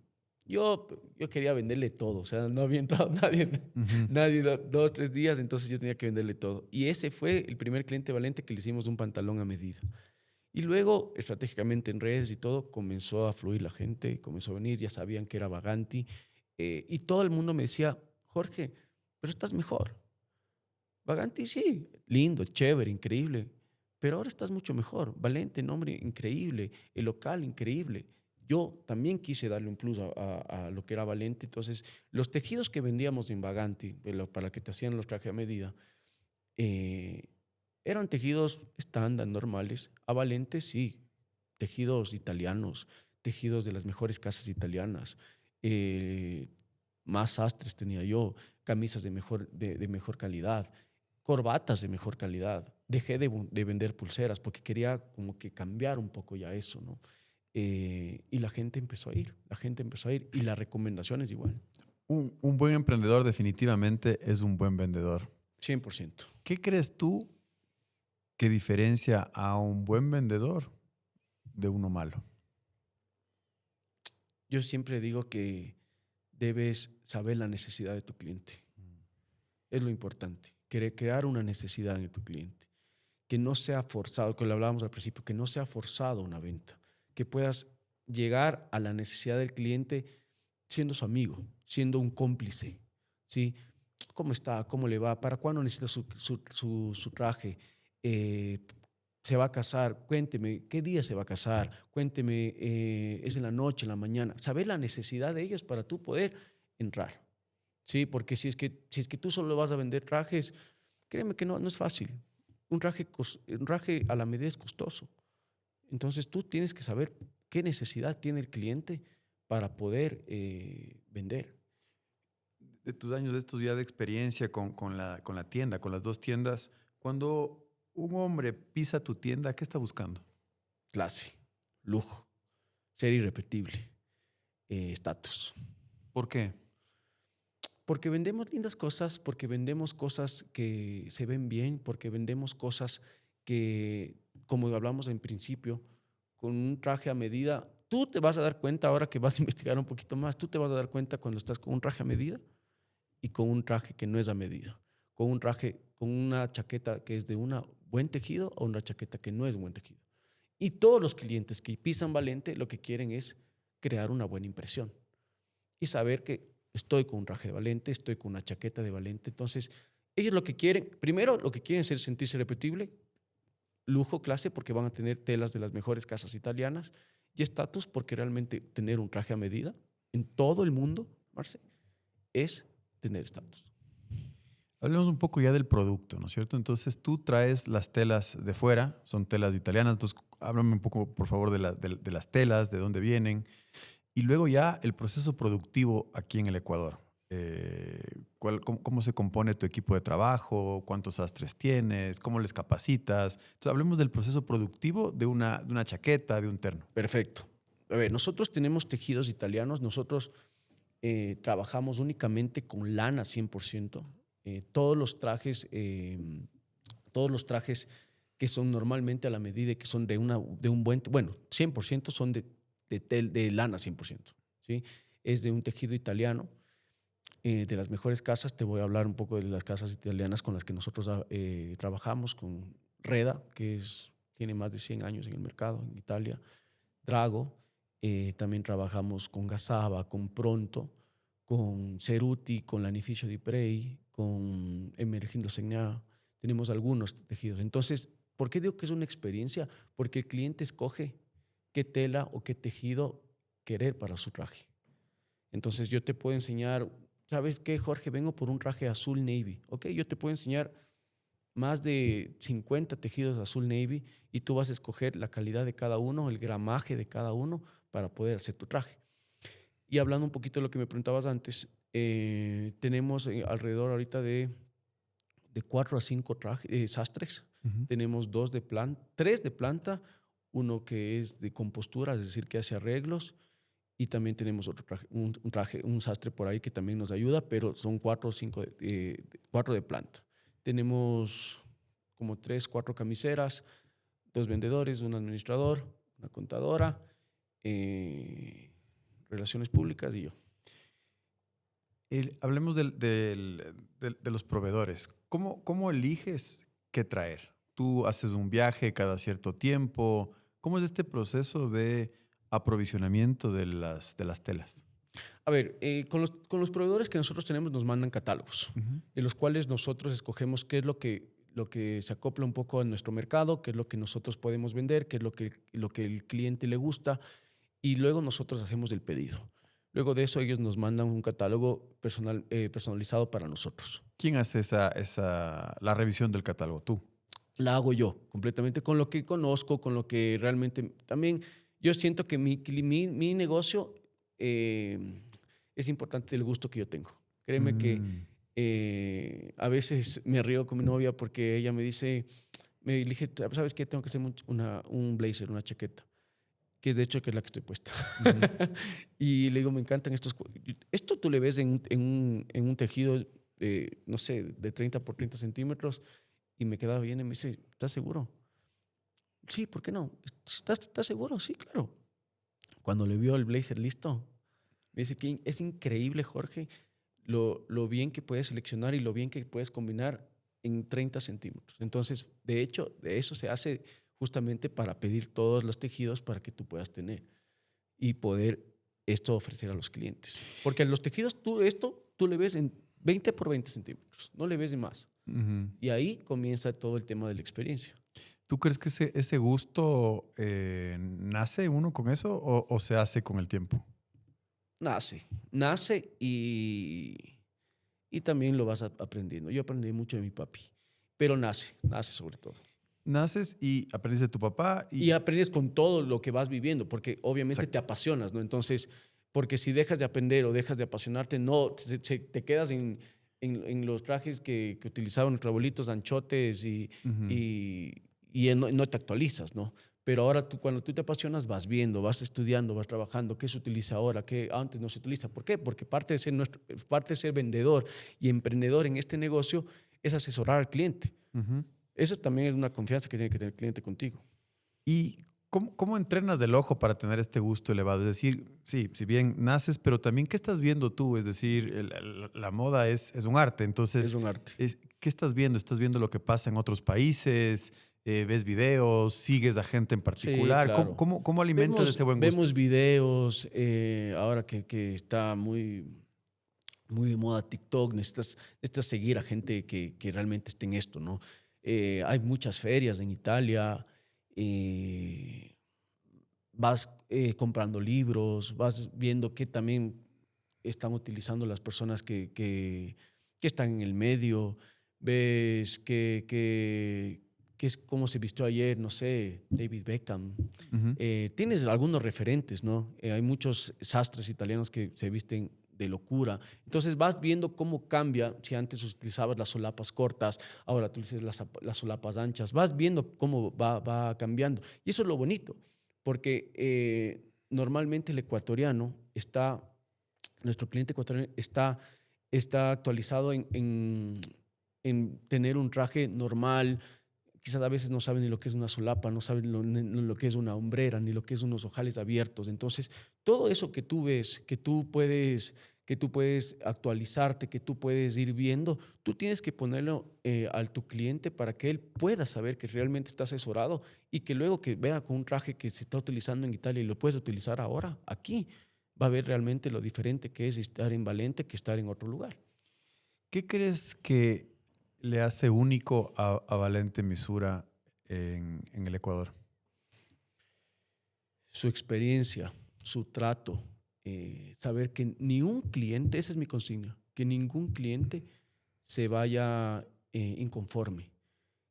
Yo quería venderle todo, o sea, no había entrado Ujú. nadie 2, 3 días, entonces yo tenía que venderle todo. Y ese fue el primer cliente Valente que le hicimos un pantalón a medida. Y luego, estratégicamente en redes y todo, comenzó a fluir la gente, comenzó a venir, ya sabían que era Vaganti, y todo el mundo me decía, Jorge, pero estás mejor. Vaganti sí, lindo, chévere, increíble, pero ahora estás mucho mejor. Valente, nombre increíble, el local increíble. Yo también quise darle un plus a lo que era Valente, entonces los tejidos que vendíamos en Vaganti, para que te hacían los trajes a medida, eh, eran tejidos estándar, normales. A Valente sí, tejidos italianos, tejidos de las mejores casas italianas. eh, Más sastres tenía yo, camisas de mejor calidad, corbatas de mejor calidad. Dejé de vender pulseras porque quería como que cambiar un poco ya eso, ¿no? Y la gente empezó a ir, y las recomendaciones igual, Un buen emprendedor definitivamente es un buen vendedor. 100%. ¿Qué crees tú que diferencia a un buen vendedor de uno malo? Yo siempre digo que debes saber la necesidad de tu cliente. Es lo importante. Crear una necesidad en tu cliente. Que no sea forzado, que lo hablábamos al principio, que no sea forzado una venta. Que puedas llegar a la necesidad del cliente siendo su amigo, siendo un cómplice. ¿Sí? ¿Cómo está? ¿Cómo le va? ¿Para cuándo necesita su traje? Eh, ¿Se va a casar? Cuénteme, ¿qué día se va a casar? Cuénteme, ¿es en la noche, en la mañana? Saber la necesidad de ellos para tú poder entrar. Sí, porque si es que tú solo vas a vender trajes, créeme que no es fácil. Un traje a la medida es costoso. Entonces tú tienes que saber qué necesidad tiene el cliente para poder vender. De tus años de estos ya de experiencia con la tienda, con las dos tiendas, cuando un hombre pisa tu tienda, ¿qué está buscando? Clase, lujo, ser irrepetible, estatus. ¿Por qué? Porque vendemos lindas cosas, porque vendemos cosas que se ven bien, porque vendemos cosas que, como hablamos en principio, con un traje a medida, tú te vas a dar cuenta ahora que vas a investigar un poquito más, tú te vas a dar cuenta cuando estás con un traje a medida y con un traje que no es a medida, con un traje, con una chaqueta que es de un buen tejido o una chaqueta que no es buen tejido. Y todos los clientes que pisan Valente lo que quieren es crear una buena impresión y saber que estoy con un traje de Valente, estoy con una chaqueta de Valente. Entonces, ellos lo que quieren, primero lo que quieren es sentirse repetible, lujo, clase, porque van a tener telas de las mejores casas italianas, y estatus, porque realmente tener un traje a medida en todo el mundo, Marce, es tener estatus. Hablemos un poco ya del producto, ¿no es cierto? Entonces tú traes las telas de fuera, son telas italianas, entonces háblame un poco, por favor, de las telas, de dónde vienen. Y luego ya el proceso productivo aquí en el Ecuador. ¿Cómo se compone tu equipo de trabajo? ¿Cuántos sastres tienes? ¿Cómo les capacitas? Entonces, hablemos del proceso productivo de una chaqueta, de un terno. Perfecto. A ver, nosotros tenemos tejidos italianos, nosotros trabajamos únicamente con lana 100%. Todos los trajes que son normalmente a la medida, que son de un buen, bueno, 100% son de lana 100%, ¿sí? Es de un tejido italiano, de las mejores casas. Te voy a hablar un poco de las casas italianas con las que nosotros trabajamos, con Reda, tiene más de 100 años en el mercado en Italia, Drago, también trabajamos con Gasaba, con Pronto, con Ceruti, con Lanificio di Prei, con Emergindo Segna. Tenemos algunos tejidos. Entonces, ¿por qué digo que es una experiencia? Porque el cliente escoge qué tela o qué tejido querer para su traje. Entonces, yo te puedo enseñar, ¿sabes qué, Jorge? Vengo por un traje azul navy. Ok, yo te puedo enseñar más de 50 tejidos azul navy y tú vas a escoger la calidad de cada uno, el gramaje de cada uno para poder hacer tu traje. Y hablando un poquito de lo que me preguntabas antes, tenemos alrededor ahorita de 4 a 5 sastres. Ujú. Tenemos 3 de planta, uno que es de compostura, es decir, que hace arreglos, y también tenemos otro un sastre por ahí que también nos ayuda, pero son 4 o 5, 4 de planta. Tenemos como 3, 4 camiseras, 2 vendedores, un administrador, una contadora, relaciones públicas y yo. Hablemos de los proveedores. ¿Cómo eliges qué traer? ¿Tú haces un viaje cada cierto tiempo? ¿Cómo es este proceso de aprovisionamiento de las telas? A ver, con los proveedores que nosotros tenemos nos mandan catálogos, Ujú. de los cuales nosotros escogemos qué es lo que se acopla un poco a nuestro mercado, qué es lo que nosotros podemos vender, qué es lo que el cliente le gusta, y luego nosotros hacemos el pedido. Luego de eso ellos nos mandan un catálogo personalizado para nosotros. ¿Quién hace la revisión del catálogo? Tú. La hago yo completamente con lo que conozco, con lo que realmente también yo siento que mi negocio eh, es importante el gusto que yo tengo. Créeme que Mm. a veces me río con mi novia porque ella me dice, me dije, ¿sabes qué? Tengo que hacer un blazer, una chaqueta, que es de hecho que es la que estoy puesta. Ujú. Y le digo, me encantan estos. Esto tú le ves en un tejido, no sé, de 30 por 30 centímetros y me quedaba bien y me dice, ¿estás seguro? Sí, ¿por qué no? ¿Estás seguro? Sí, claro. Cuando le vio el blazer listo, me dice que es increíble, Jorge, lo bien que puedes seleccionar y lo bien que puedes combinar en 30 centímetros. Entonces, de hecho, de eso se hace justamente para pedir todos los tejidos para que tú puedas tener y poder esto ofrecer a los clientes. Porque los tejidos, tú le ves en 20 por 20 centímetros, no le ves de más. Ujú. Y ahí comienza todo el tema de la experiencia. ¿Tú crees que ese gusto nace uno con eso o se hace con el tiempo? Nace y también lo vas aprendiendo. Yo aprendí mucho de mi papi, pero nace sobre todo. Naces y aprendes de tu papá Y y... aprendes con todo lo que vas viviendo, porque obviamente te Exacto. apasionas, ¿no? Entonces, porque si dejas de aprender o dejas de apasionarte, no, te quedas en los trajes que utilizaban nuestros abuelitos, anchotes Ujú. y, no te actualizas, ¿no? Pero ahora cuando tú te apasionas, vas viendo, vas estudiando, vas trabajando, qué se utiliza ahora, qué antes no se utiliza. ¿Por qué? Porque parte de ser vendedor y emprendedor en este negocio es asesorar al cliente. Ujú. Eso también es una confianza que tiene que tener el cliente contigo. ¿Y cómo entrenas del ojo para tener este gusto elevado? Es decir, sí, si bien naces, pero también, ¿qué estás viendo tú? Es decir, la moda es un arte. Es Entonces, un arte. ¿qué estás viendo? ¿Estás viendo lo que pasa en otros países? ¿Ves videos? ¿Sigues a gente en Sí, particular? ¿Cómo, claro. cómo, cómo alimentas ese buen gusto? Vemos videos, ahora que está muy de moda TikTok, necesitas seguir a gente que realmente esté en esto, ¿no? Hay muchas ferias en Italia, vas comprando libros, vas viendo qué también están utilizando las personas que están en el medio, ves que es como se vistió ayer, no sé, David Beckham. Ujú. Tienes algunos referentes, ¿no? Hay muchos sastres italianos que se visten de locura. Entonces vas viendo cómo cambia. Si antes utilizabas las solapas cortas, ahora tú utilizas las solapas anchas. Vas viendo cómo va cambiando. Y eso es lo bonito, porque normalmente el ecuatoriano está, nuestro cliente ecuatoriano está actualizado en tener un traje normal. Quizás a veces no saben ni lo que es una solapa, no saben ni lo que es una hombrera, ni lo que es unos ojales abiertos. Entonces, todo eso que tú ves, que tú puedes actualizarte, que tú puedes ir viendo, tú tienes que ponerlo a tu cliente para que él pueda saber que realmente está asesorado y que luego que vea con un traje que se está utilizando en Italia y lo puedes utilizar ahora aquí, va a ver realmente lo diferente que es estar en Valente que estar en otro lugar. ¿Qué crees que le hace único a Valente Misura en el Ecuador? Su experiencia, su trato, saber que ni un cliente, esa es mi consigna, que ningún cliente se vaya inconforme,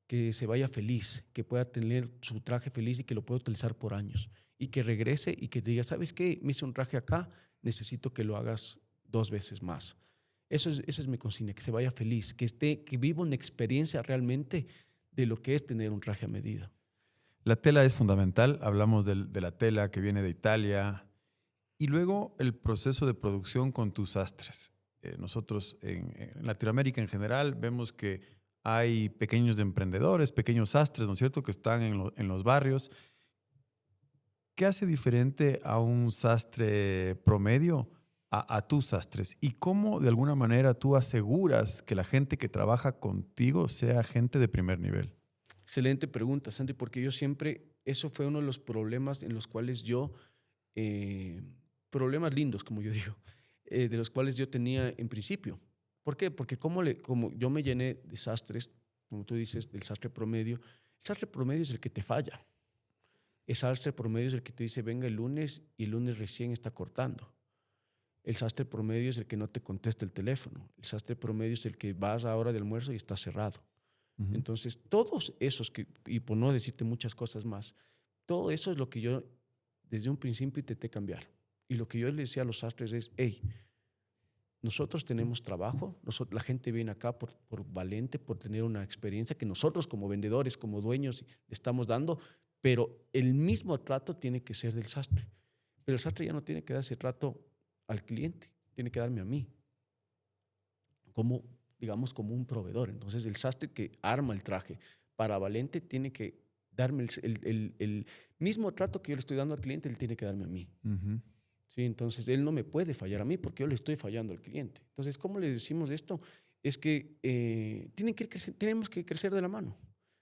que se vaya feliz, que pueda tener su traje feliz y que lo pueda utilizar por años y que regrese y que diga, ¿sabes qué? Me hice un traje acá, necesito que lo hagas 2 veces más. Esa es mi consigna, que se vaya feliz, que viva una experiencia realmente de lo que es tener un traje a medida. La tela es fundamental, hablamos de la tela que viene de Italia y luego el proceso de producción con tus sastres. Nosotros en Latinoamérica en general vemos que hay pequeños emprendedores, pequeños sastres, ¿no es cierto?, que están en los barrios. ¿Qué hace diferente a un sastre promedio a tus sastres? ¿Y cómo de alguna manera tú aseguras que la gente que trabaja contigo sea gente de primer nivel? Excelente pregunta, Santi, porque yo siempre, eso fue uno de los problemas en los cuales yo, eh, problemas lindos, como yo digo, de los cuales yo tenía en principio. ¿Por qué? Porque como yo me llené de sastres, como tú dices, del sastre promedio es el que te falla. El sastre promedio es el que te dice, venga el lunes y el lunes recién está cortando. El sastre promedio es el que no te contesta el teléfono. El sastre promedio es el que vas a hora de almuerzo y está cerrado. Ujú. Entonces, todos esos, y por no decirte muchas cosas más, todo eso es lo que yo desde un principio intenté cambiar. Y lo que yo le decía a los sastres es, hey, nosotros tenemos trabajo, la gente viene acá por Valente, por tener una experiencia que nosotros como vendedores, como dueños, le estamos dando, pero el mismo trato tiene que ser del sastre. Pero el sastre ya no tiene que dar ese trato al cliente, tiene que darme a mí como, digamos, como un proveedor. Entonces, el sastre que arma el traje para Valente tiene que darme el mismo trato que yo le estoy dando al cliente, él tiene que darme a mí. Ujú. ¿Sí? Entonces, él no me puede fallar a mí porque yo le estoy fallando al cliente. Entonces, ¿cómo le decimos esto? Es que tenemos que crecer de la mano.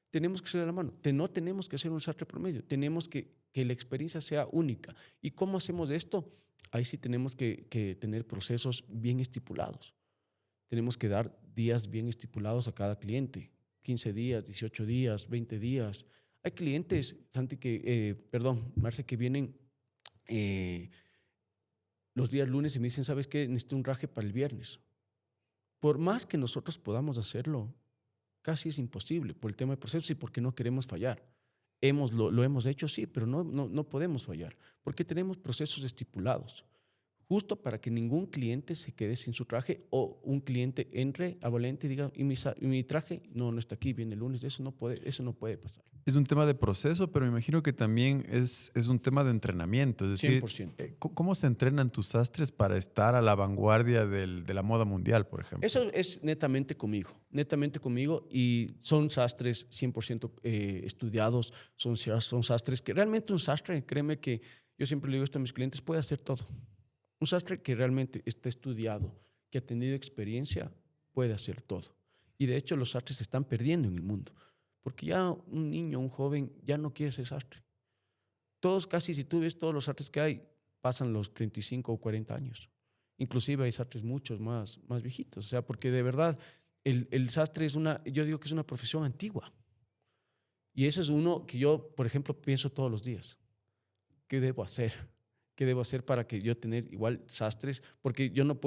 Tenemos que crecer de la mano. No tenemos que hacer un sastre promedio. Tenemos que la experiencia sea única. ¿Y cómo hacemos esto? Ahí sí tenemos que tener procesos bien estipulados. Tenemos que dar días bien estipulados a cada cliente, 15 días, 18 días, 20 días. Hay clientes, Santi, Marce, que vienen eh, los días lunes y me dicen, ¿sabes qué? Necesito un traje para el viernes. Por más que nosotros podamos hacerlo, casi es imposible por el tema de procesos y porque no queremos fallar. Lo hemos hecho, sí, pero no podemos fallar porque tenemos procesos estipulados justo para que ningún cliente se quede sin su traje o un cliente entre a Valente y diga, ¿y mi traje? No está aquí, viene el lunes, eso no puede pasar. Es un tema de proceso, pero me imagino que también es un tema de entrenamiento. Es decir, 100%. ¿cómo se entrenan tus sastres para estar a la vanguardia de la moda mundial, por ejemplo? Eso es netamente conmigo y son sastres 100% estudiados, son sastres que realmente un sastre, créeme que yo siempre le digo esto a mis clientes, puede hacer todo. Un sastre que realmente está estudiado, que ha tenido experiencia, puede hacer todo. Y de hecho los sastres se están perdiendo en el mundo, porque ya un niño, un joven, ya no quiere ser sastre. Todos, casi si tú ves todos los sastres que hay, pasan los 35 o 40 años. Inclusive hay sastres muchos más viejitos. O sea, porque de verdad el sastre yo digo que es una profesión antigua. Y eso es uno que yo, por ejemplo, pienso todos los días. ¿Qué debo hacer? ¿Qué debo hacer para que yo tener igual sastres? Porque yo no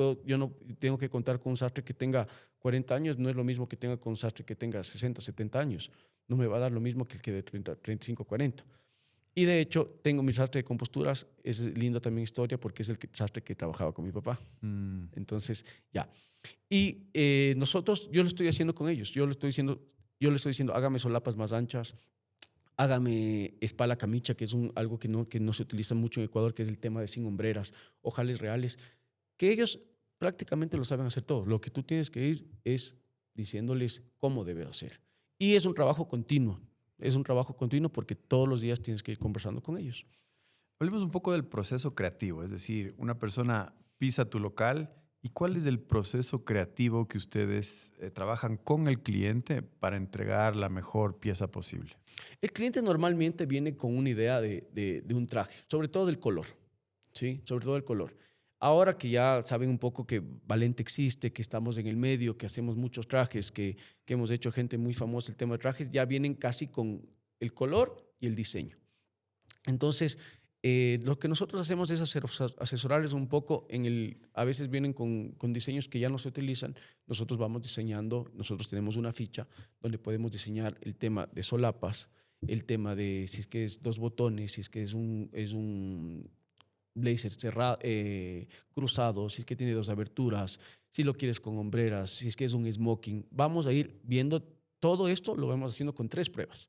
tengo que contar con un sastre que tenga 40 años, no es lo mismo que tenga con un sastre que tenga 60, 70 años. No me va a dar lo mismo que el que de 30, 35, 40. Y de hecho, tengo mi sastre de composturas, es linda también historia porque es el sastre que trabajaba con mi papá. Entonces, ya. Y yo lo estoy haciendo con ellos. Yo le estoy diciendo, hágame solapas más anchas, hágame espala camicha, que es algo que no se utiliza mucho en Ecuador, que es el tema de sin hombreras, ojales reales, que ellos prácticamente lo saben hacer todo. Lo que tú tienes que ir es diciéndoles cómo debes hacer. Y es un trabajo continuo. Es un trabajo continuo porque todos los días tienes que ir conversando con ellos. Hablemos un poco del proceso creativo, es decir, una persona pisa tu local y cuál es el proceso creativo que ustedes trabajan con el cliente para entregar la mejor pieza posible. El cliente normalmente viene con una idea de un traje, sobre todo del color, ¿sí? Sobre todo el color. Ahora que ya saben un poco que Valente existe, que estamos en el medio, que hacemos muchos trajes, que hemos hecho gente muy famosa el tema de trajes, ya vienen casi con el color y el diseño. Entonces, lo que nosotros hacemos es asesorarles un poco a veces vienen con diseños que ya no se utilizan, nosotros vamos diseñando, nosotros tenemos una ficha donde podemos diseñar el tema de solapas, el tema de si es que es 2 botones, si es que es un blazer cerrado, cruzado, si es que tiene 2 aberturas, si lo quieres con hombreras, si es que es un smoking. Vamos a ir viendo todo esto, lo vamos haciendo con 3 pruebas.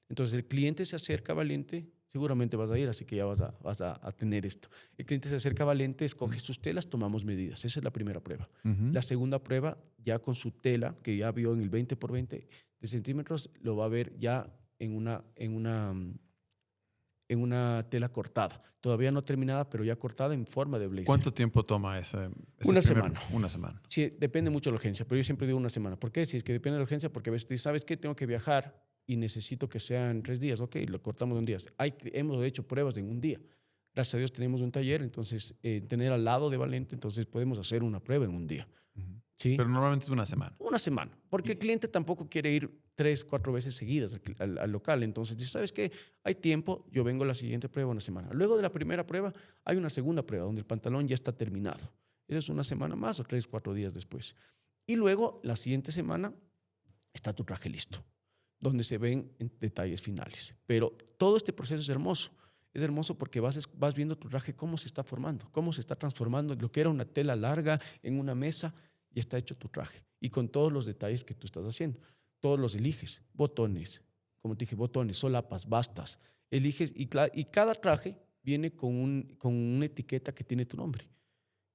Entonces el cliente se acerca a Valente, seguramente vas a ir, así que ya vas a tener esto. El cliente se acerca a Valente, escoge sus telas, tomamos medidas. Esa es la primera prueba. La segunda prueba, ya con su tela, que ya vio en el 20 por 20 de centímetros, lo va a ver ya en una tela cortada. Todavía no terminada, pero ya cortada en forma de blazer. ¿Cuánto tiempo toma Una semana. Una semana. Sí, depende mucho de la urgencia, pero yo siempre digo una semana. ¿Por qué? Si es que depende de la urgencia, porque a veces te dices, ¿sabes qué? Tengo que viajar y necesito que sean 3 días. Ok, lo cortamos en un día. Hemos hecho pruebas en un día. Gracias a Dios tenemos un taller, entonces tener al lado de Valente, entonces podemos hacer una prueba en un día. ¿Sí? Pero normalmente es una semana. Una semana, porque el cliente tampoco quiere ir 3, 4 veces seguidas al local. Entonces dice, ¿sabes qué? Hay tiempo, yo vengo a la siguiente prueba una semana. Luego de la primera prueba hay una segunda prueba donde el pantalón ya está terminado. Eso es una semana más o 3, 4 días después. Y luego la siguiente semana está tu traje listo, donde se ven detalles finales. Pero todo este proceso es hermoso. Es hermoso porque vas viendo tu traje cómo se está formando, cómo se está transformando. Lo que era una tela larga en una mesa, y está hecho tu traje. Y con todos los detalles que tú estás haciendo. Todos los eliges. Botones, como te dije, botones, solapas, bastas. Eliges y cada traje viene con una etiqueta que tiene tu nombre.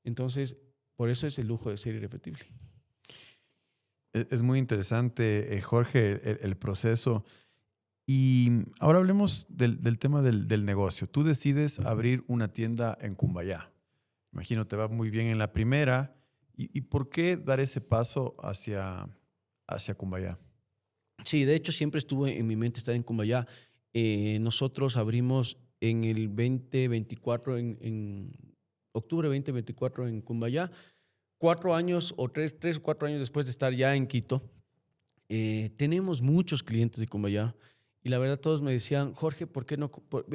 Entonces, por eso es el lujo de ser irrepetible. Es muy interesante, Jorge, el proceso. Y ahora hablemos del tema del negocio. Tú decides abrir una tienda en Cumbayá. Imagino te va muy bien en la primera. ¿Y por qué dar ese paso hacia Cumbayá? Sí, de hecho siempre estuvo en mi mente estar en Cumbayá. Nosotros abrimos en el 2024, en octubre 2024 en Cumbayá. 4 años o 3 o 4 años después de estar ya en Quito, tenemos muchos clientes de Cumbayá y la verdad todos me decían, Jorge, ¿por qué no?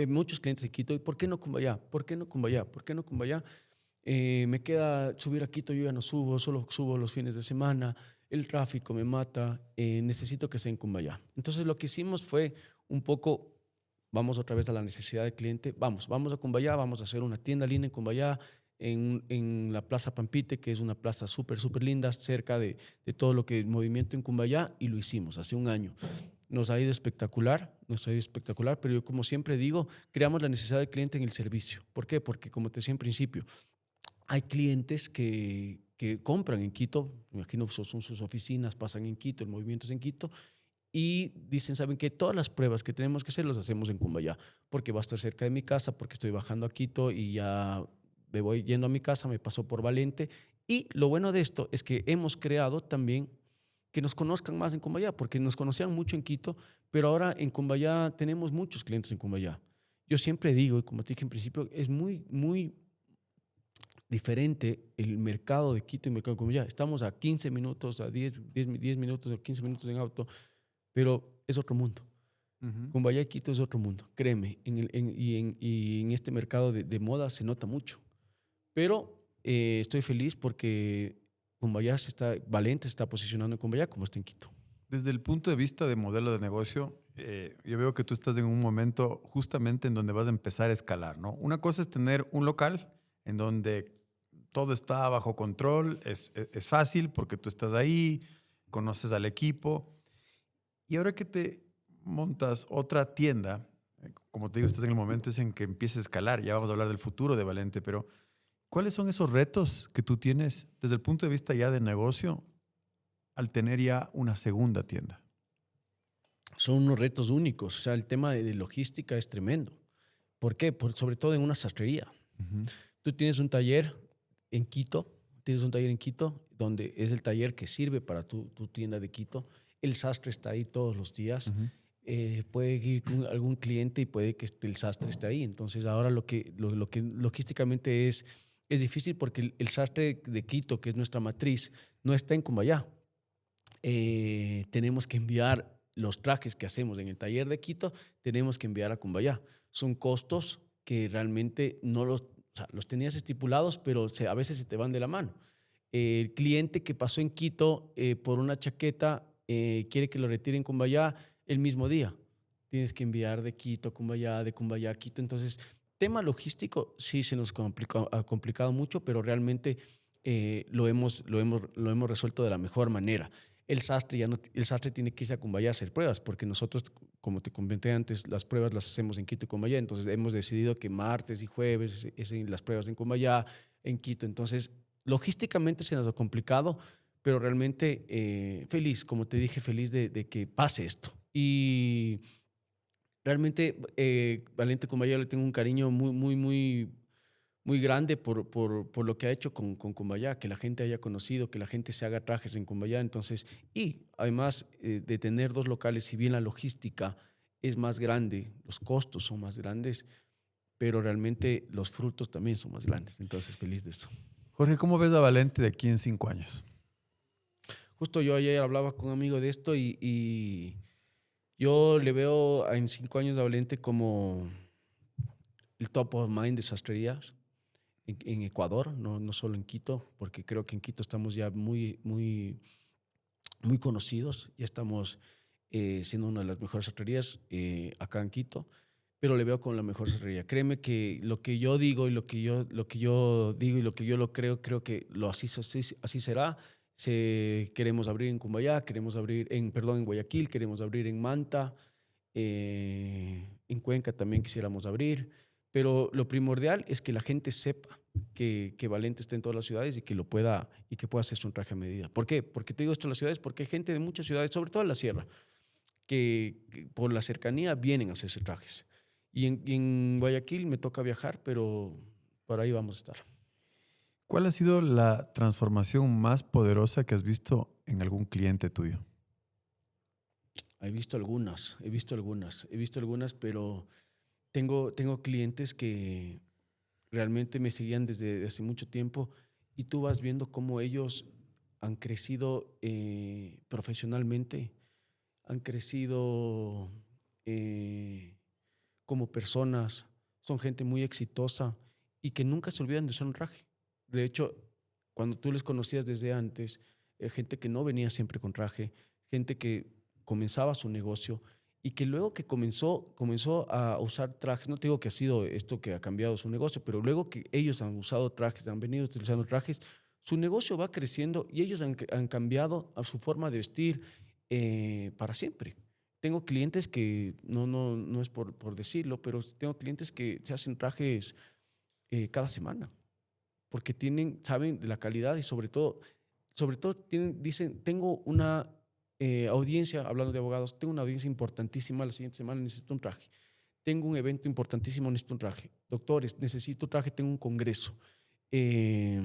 Muchos clientes de Quito, ¿y por qué no Cumbayá? ¿Por qué no Cumbayá? ¿Por qué no Cumbayá? Me queda subir a Quito, yo ya no subo, solo subo los fines de semana, el tráfico me mata, necesito que sea en Cumbayá. Entonces lo que hicimos fue un poco, vamos otra vez a la necesidad del cliente, vamos a Cumbayá, vamos a hacer una tienda linda en Cumbayá, en la Plaza Pampite, que es una plaza súper, súper linda, cerca de todo lo que es movimiento en Cumbayá, y lo hicimos hace un año. Nos ha ido espectacular, pero yo como siempre digo, creamos la necesidad del cliente en el servicio. ¿Por qué? Porque como te decía en principio, hay clientes que compran en Quito, me imagino son sus oficinas, pasan en Quito, el movimiento es en Quito, y dicen, ¿saben qué? Todas las pruebas que tenemos que hacer las hacemos en Cumbayá, porque va a estar cerca de mi casa, porque estoy bajando a Quito y ya me voy yendo a mi casa, me paso por Valente. Y lo bueno de esto es que hemos creado también que nos conozcan más en Cumbayá, porque nos conocían mucho en Quito, pero ahora en Cumbayá tenemos muchos clientes en Cumbayá. Yo siempre digo, y como te dije en principio, es muy, muy diferente el mercado de Quito y el mercado de Cumbayá. Estamos a 15 minutos, a 10 minutos o 15 minutos en auto, pero es otro mundo. Ujú. Cumbayá y Quito es otro mundo, créeme. Y en este mercado de moda se nota mucho. Pero estoy feliz porque Valente se está posicionando en Cumbayá como está en Quito. Desde el punto de vista de modelo de negocio, yo veo que tú estás en un momento justamente en donde vas a empezar a escalar, ¿no? Una cosa es tener un local en donde todo está bajo control, es fácil porque tú estás ahí, conoces al equipo. Y ahora que te montas otra tienda, como te digo, estás en el momento es en que empieza a escalar, ya vamos a hablar del futuro de Valente, pero ¿cuáles son esos retos que tú tienes desde el punto de vista ya de negocio al tener ya una segunda tienda? Son unos retos únicos. O sea, el tema de logística es tremendo. ¿Por qué? Sobre todo en una sastrería. Ujú, Tú tienes un taller en Quito, tienes un taller en Quito, donde es el taller que sirve para tu tienda de Quito. El sastre está ahí todos los días. ujú. Puede ir algún cliente y puede que el sastre esté ahí. Entonces, ahora lo que logísticamente es difícil porque el sastre de Quito, que es nuestra matriz, no está en Cumbayá. Tenemos que enviar los trajes que hacemos en el taller de Quito, tenemos que enviar a Cumbayá. Son costos que realmente no los, o sea, los tenías estipulados, pero a veces se te van de la mano. El cliente que pasó en Quito por una chaqueta quiere que lo retire en Cumbayá el mismo día. Tienes que enviar de Quito a Cumbayá, de Cumbayá a Quito. Entonces, tema logístico sí se nos ha complicado mucho, pero realmente lo hemos resuelto de la mejor manera. El sastre tiene que irse a Cumbayá a hacer pruebas, porque nosotros, como te comenté antes, las pruebas las hacemos en Quito y Cumbayá. Entonces hemos decidido que martes y jueves es las pruebas en Cumbayá, en Quito. Entonces, logísticamente se nos ha complicado, pero realmente feliz, como te dije, feliz de que pase esto. Y realmente, Valente Cumbayá le tengo un cariño muy grande por lo que ha hecho con Cumbayá, que la gente haya conocido, que la gente se haga trajes en Cumbayá. Entonces, y además de tener dos locales, si bien la logística es más grande, los costos son más grandes, pero realmente los frutos también son más grandes. Entonces, feliz de eso. Jorge, ¿cómo ves a Valente de aquí en 5 años? Justo yo ayer hablaba con un amigo de esto y yo le veo en 5 años a Valente como el top of mind de sastrerías en Ecuador, no solo en Quito, porque creo que en Quito estamos ya muy conocidos, ya estamos siendo una de las mejores sastrerías acá en Quito, pero le veo con la mejor sastrería. Créeme que lo que yo digo y lo que yo digo y lo que yo lo creo que así será. Queremos abrir en Cumbayá, queremos abrir en Guayaquil, queremos abrir en Manta, en Cuenca también quisiéramos abrir, pero lo primordial es que la gente sepa que Valente está en todas las ciudades y que pueda hacerse un traje a medida. ¿Por qué? Porque te digo esto en las ciudades, porque hay gente de muchas ciudades, sobre todo en la sierra, que por la cercanía vienen a hacerse trajes. Y en Guayaquil me toca viajar, pero por ahí vamos a estar. ¿Cuál ha sido la transformación más poderosa que has visto en algún cliente tuyo? He visto algunas, pero tengo clientes que realmente me seguían desde hace mucho tiempo y tú vas viendo cómo ellos han crecido profesionalmente, han crecido eh, como personas, son gente muy exitosa y que nunca se olvidan de usar un traje. De hecho, cuando tú les conocías desde antes, gente que no venía siempre con traje, gente que comenzaba su negocio y que luego que comenzó a usar trajes, no te digo que ha sido esto que ha cambiado su negocio, pero luego que ellos han usado trajes, han venido utilizando trajes, su negocio va creciendo y ellos han cambiado a su forma de vestir para siempre. Tengo clientes que, no es por decirlo, pero tengo clientes que se hacen trajes cada semana, porque saben de la calidad y sobre todo dicen, tengo una audiencia, hablando de abogados, tengo una audiencia importantísima la siguiente semana, necesito un traje. Tengo un evento importantísimo, necesito un traje. Doctores, necesito un traje, tengo un congreso. Eh,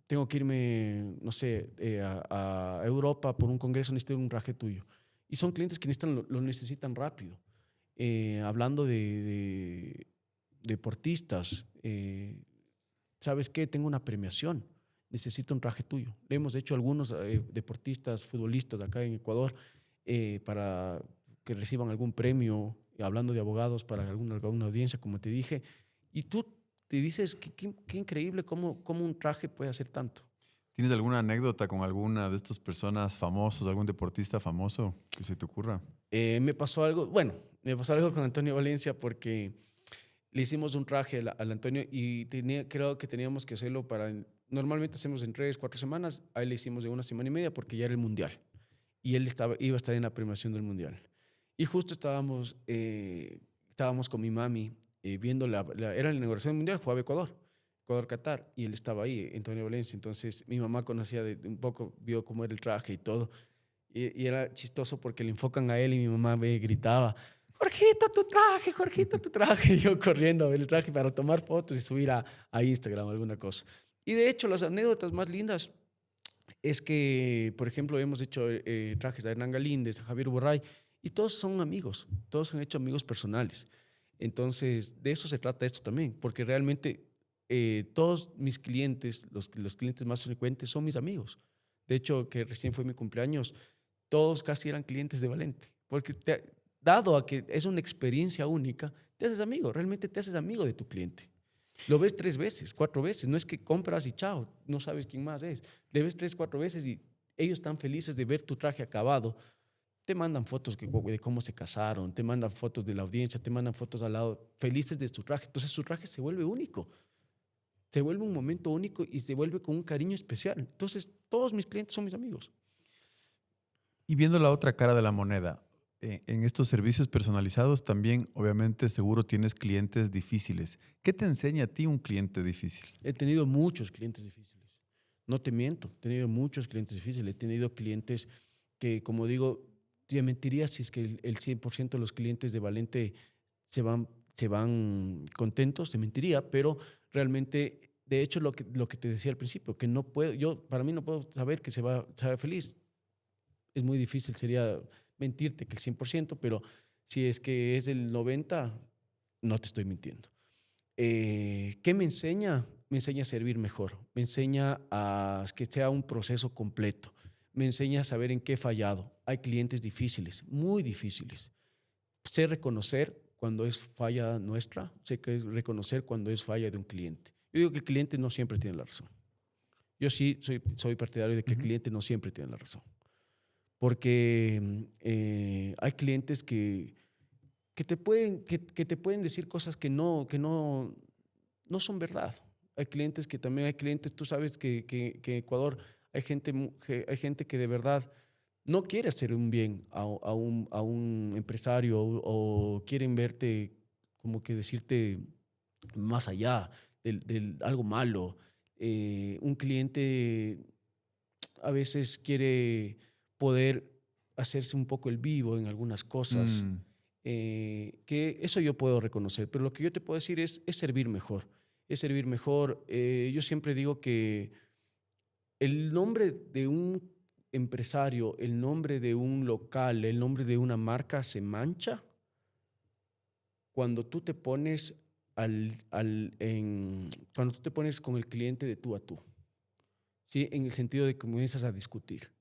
Tengo que irme, no sé, a Europa por un congreso, necesito un traje tuyo. Y son clientes que lo necesitan rápido. Hablando de deportistas, ¿sabes qué? Tengo una premiación, necesito un traje tuyo. Le hemos hecho a algunos deportistas, futbolistas acá en Ecuador, para que reciban algún premio, hablando de abogados para alguna audiencia, como te dije, y tú te dices, qué increíble cómo un traje puede hacer tanto. ¿Tienes alguna anécdota con alguna de estas personas famosos, algún deportista famoso que se te ocurra? Me pasó algo con Antonio Valencia porque le hicimos un traje al Antonio y creo que teníamos que hacerlo normalmente hacemos en 3, 4 semanas, a él le hicimos de 1 semana y media porque ya era el Mundial y él iba a estar en la premiación del Mundial. Y justo estábamos con mi mami viendo era la inauguración del Mundial, jugaba Ecuador-Qatar, y él estaba ahí, Antonio Valencia. Entonces mi mamá conocía un poco, vio cómo era el traje y todo. Y era chistoso porque le enfocan a él y mi mamá gritaba, Jorgito, tu traje, Jorgito, tu traje. Y yo corriendo a ver el traje para tomar fotos y subir a Instagram alguna cosa. Y de hecho, las anécdotas más lindas es que, por ejemplo, hemos hecho trajes a Hernán Galíndez, a Javier Borray, y todos son amigos, todos han hecho amigos personales. Entonces, de eso se trata esto también, porque realmente todos mis clientes, los clientes más frecuentes son mis amigos. De hecho, que recién fue mi cumpleaños, todos casi eran clientes de Valente, porque dado a que es una experiencia única, te haces amigo, realmente te haces amigo de tu cliente. Lo ves 3 veces, 4 veces, no es que compras y chao, no sabes quién más es. Le ves 3, 4 veces y ellos están felices de ver tu traje acabado. Te mandan fotos de cómo se casaron, te mandan fotos de la audiencia, te mandan fotos al lado, felices de su traje. Entonces su traje se vuelve único, se vuelve un momento único y se vuelve con un cariño especial. Entonces todos mis clientes son mis amigos. Y viendo la otra cara de la moneda, en estos servicios personalizados también, obviamente, seguro tienes clientes difíciles. ¿Qué te enseña a ti un cliente difícil? He tenido muchos clientes difíciles. No te miento, he tenido muchos clientes difíciles. He tenido clientes que, como digo, te mentiría si es que el 100% de los clientes de Valente se van contentos, te mentiría, pero realmente, de hecho, lo que te decía al principio, que no puedo, para mí no puedo saber que se va feliz. Es muy difícil, sería mentirte que el 100%, pero si es que es el 90%, no te estoy mintiendo. ¿Qué me enseña? Me enseña a servir mejor, me enseña a que sea un proceso completo, me enseña a saber en qué he fallado. Hay clientes difíciles, muy difíciles. Sé reconocer cuando es falla nuestra, sé que es reconocer cuando es falla de un cliente. Yo digo que el cliente no siempre tiene la razón. Yo sí soy partidario de que el cliente no siempre tiene la razón, porque hay clientes que te pueden decir cosas que no son verdad. Hay clientes, tú sabes que en Ecuador hay gente que de verdad no quiere hacer un bien a un empresario o quieren verte como que decirte más allá del algo malo. Un cliente a veces quiere poder hacerse un poco el vivo en algunas cosas, Mm, que eso yo puedo reconocer, pero lo que yo te puedo decir es servir mejor, es servir mejor. Yo siempre digo que el nombre de un empresario, el nombre de un local, el nombre de una marca se mancha cuando tú te pones cuando tú te pones con el cliente de tú a tú, ¿sí? En el sentido de que comienzas a discutir.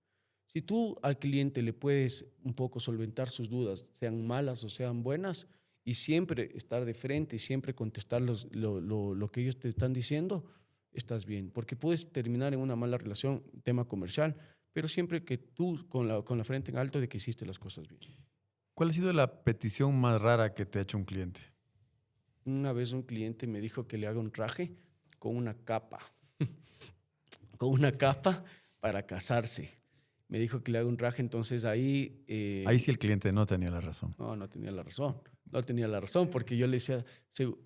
Si tú al cliente le puedes un poco solventar sus dudas, sean malas o sean buenas, y siempre estar de frente y siempre contestar lo que ellos te están diciendo, estás bien. Porque puedes terminar en una mala relación, tema comercial, pero siempre que tú con la frente en alto de que hiciste las cosas bien. ¿Cuál ha sido la petición más rara que te ha hecho un cliente? Una vez un cliente me dijo que le haga un traje con una capa, con una capa para casarse. Me dijo que le haga un traje, entonces ahí Ahí sí el cliente no tenía la razón. no tenía la razón. No tenía la razón, porque yo le decía,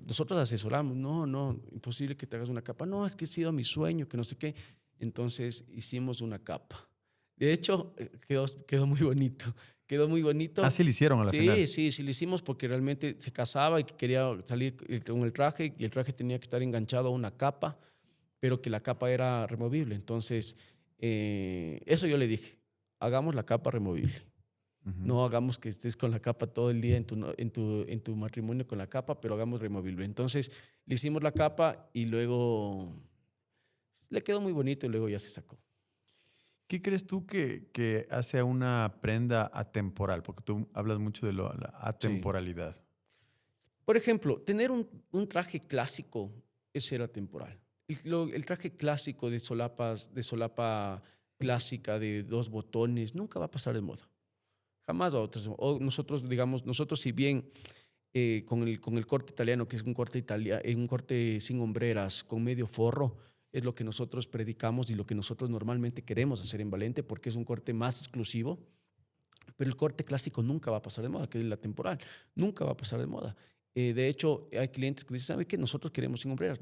nosotros asesoramos, no, imposible que te hagas una capa. No, es que ha sido mi sueño, que no sé qué. Entonces hicimos una capa. De hecho, quedó muy bonito. Quedó muy bonito. Así lo hicieron a la final. Sí, lo hicimos porque realmente se casaba y que quería salir con el traje y el traje tenía que estar enganchado a una capa, pero que la capa era removible. Entonces, eso yo le dije, hagamos la capa removible. Ujú. No hagamos que estés con la capa todo el día en tu matrimonio con la capa, pero hagamos removible. Entonces le hicimos la capa y luego le quedó muy bonito y luego ya se sacó. ¿Qué crees tú que hace a una prenda atemporal? Porque tú hablas mucho de la Sí. atemporalidad. Por ejemplo, tener un traje clásico, ese era temporal. El traje clásico de solapa clásica de 2 botones, nunca va a pasar de moda. Jamás va a pasar. O nosotros, digamos, nosotros si bien con el corte italiano, que es un corte sin hombreras, con medio forro, es lo que nosotros predicamos y lo que nosotros normalmente queremos hacer en Valente, porque es un corte más exclusivo, pero el corte clásico nunca va a pasar de moda, que es la temporal, nunca va a pasar de moda. De hecho, hay clientes que dicen, ¿sabe qué? Nosotros queremos sin hombreras,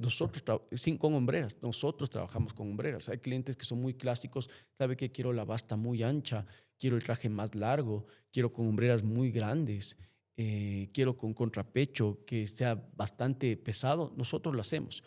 con hombreras, nosotros trabajamos con hombreras. Hay clientes que son muy clásicos, ¿sabe qué? Quiero la basta muy ancha, quiero el traje más largo, quiero con hombreras muy grandes, quiero con contrapecho que sea bastante pesado, nosotros lo hacemos.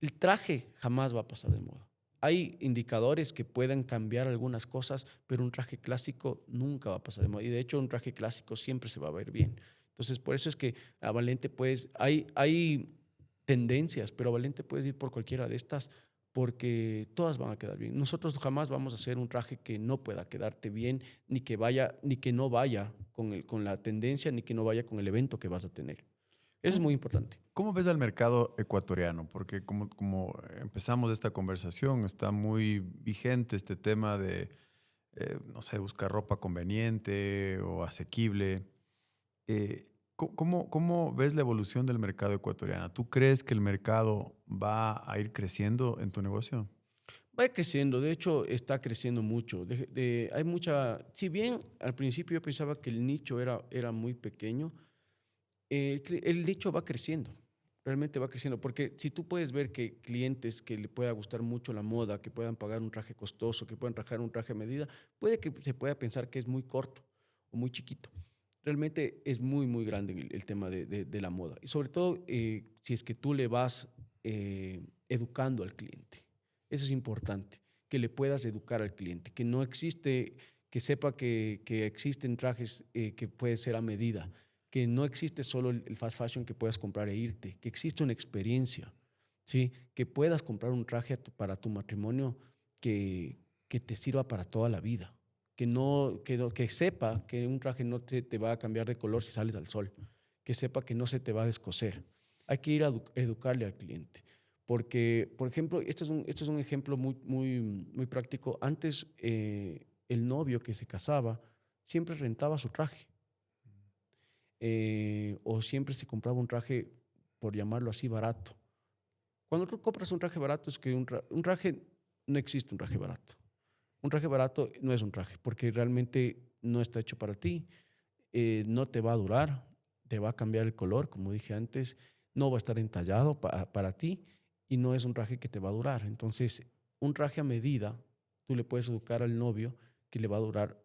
El traje jamás va a pasar de moda. Hay indicadores que puedan cambiar algunas cosas, pero un traje clásico nunca va a pasar de moda. Y de hecho, un traje clásico siempre se va a ver bien. Entonces, por eso es que a Valente, pues, hay tendencias, pero a Valente puedes ir por cualquiera de estas porque todas van a quedar bien. Nosotros jamás vamos a hacer un traje que no pueda quedarte bien, ni que vaya, ni que no vaya con la tendencia, ni que no vaya con el evento que vas a tener. Eso es ¿Cómo, muy importante. cómo ves al mercado ecuatoriano? Porque como empezamos esta conversación, está muy vigente este tema de, no sé, buscar ropa conveniente o asequible. ¿Cómo ves la evolución del mercado ecuatoriano? ¿Tú crees que el mercado va a ir creciendo en tu negocio? Va a ir creciendo, de hecho está creciendo mucho. Hay mucha, si bien al principio yo pensaba que el nicho era muy pequeño, el nicho va creciendo, realmente va creciendo, porque si tú puedes ver que clientes que le pueda gustar mucho la moda, que puedan pagar un traje costoso, que puedan trabajar un traje a medida, puede que se pueda pensar que es muy corto o muy chiquito. Realmente es muy, muy grande el tema de la moda. Y sobre todo si es que tú le vas educando al cliente. Eso es importante, que le puedas educar al cliente, que no existe, que sepa que existen trajes que pueden ser a medida, que no existe solo el fast fashion que puedas comprar e irte, que existe una experiencia, ¿sí? Que puedas comprar un traje para tu matrimonio que te sirva para toda la vida, que sepa que un traje no te va a cambiar de color si sales al sol, que sepa que no se te va a descoser. Hay que ir a educarle al cliente. Porque, por ejemplo, este es un ejemplo muy, muy, muy práctico. Antes, el novio que se casaba siempre rentaba su traje o siempre se compraba un traje, por llamarlo así, barato. Cuando tú compras un traje barato, es que un traje, no existe un traje barato. Un traje barato no es un traje, porque realmente no está hecho para ti, no te va a durar, te va a cambiar el color, como dije antes, no va a estar entallado para ti y no es un traje que te va a durar. Entonces, un traje a medida, tú le puedes educar al novio que le va a durar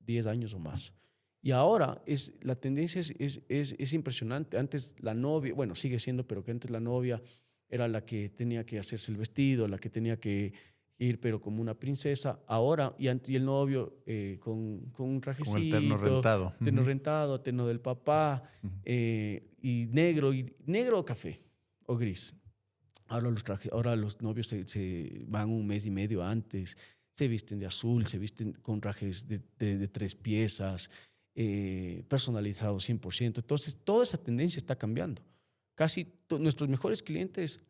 10 años o más. Y ahora la tendencia es impresionante. Antes la novia, bueno, sigue siendo, pero que antes la novia era la que tenía que hacerse el vestido, la que tenía que ir, pero como una princesa. Ahora, y el novio con un Con el terno trajecito, rentado. terno Ujú, rentado, terno del papá, ujú. y negro o café o gris. Ahora los novios se van un mes y medio antes, se visten de azul, se visten con trajes de 3 piezas, personalizados 100%. Entonces, toda esa tendencia está cambiando. Casi nuestros mejores clientes,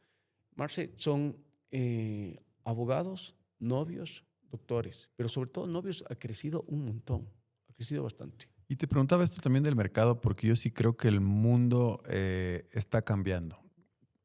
Marce, son abogados, novios, doctores, pero sobre todo novios ha crecido un montón, ha crecido bastante. Y te preguntaba esto también del mercado, porque yo sí creo que el mundo está cambiando.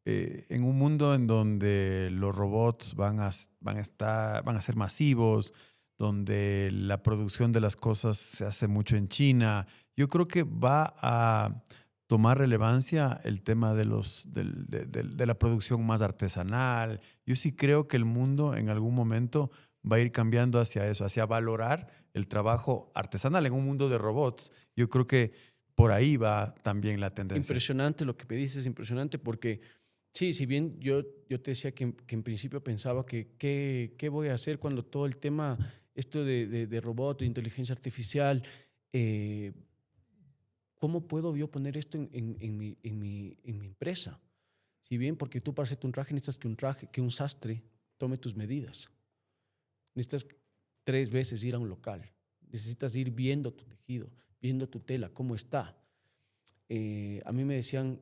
En un mundo en donde los robots van a ser masivos, donde la producción de las cosas se hace mucho en China, yo creo que va a tomar relevancia el tema de la producción más artesanal. Yo sí creo que el mundo en algún momento va a ir cambiando hacia eso, hacia valorar el trabajo artesanal en un mundo de robots. Yo creo que por ahí va también la tendencia. Impresionante lo que me dices, impresionante porque sí, si bien yo te decía que en principio pensaba que qué voy a hacer cuando todo el tema, esto de robot, de inteligencia artificial, eh, ¿cómo puedo yo poner esto en mi empresa? Si bien porque tú para hacerte un traje necesitas que un sastre tome tus medidas. Necesitas 3 veces ir a un local. Necesitas ir viendo tu tejido, viendo tu tela, cómo está. A mí me decían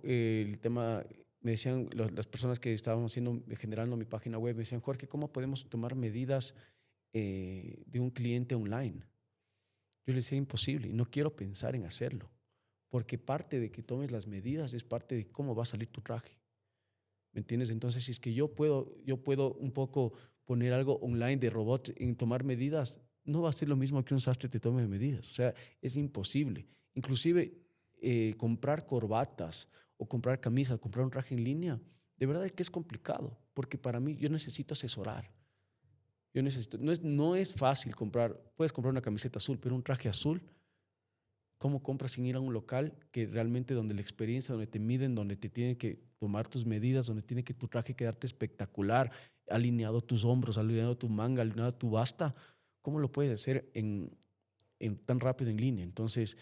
el tema, me decían las personas que estábamos generando mi página web, me decían, Jorge, ¿cómo podemos tomar medidas de un cliente online? Yo les decía, imposible, y no quiero pensar en hacerlo, porque parte de que tomes las medidas es parte de cómo va a salir tu traje. ¿Me entiendes? Entonces, si es que yo puedo un poco poner algo online de robot en tomar medidas, no va a ser lo mismo que un sastre te tome medidas. O sea, es imposible. Inclusive, comprar corbatas o comprar camisas, comprar un traje en línea, de verdad que es complicado, porque para mí yo necesito asesorar. No es fácil comprar, puedes comprar una camiseta azul, pero un traje azul, ¿cómo compras sin ir a un local que realmente donde la experiencia, donde te miden, donde te tienen que tomar tus medidas, donde tiene que tu traje quedarte espectacular, alineado tus hombros, alineado tu manga, alineado tu basta? ¿Cómo lo puedes hacer tan rápido en línea? Entonces,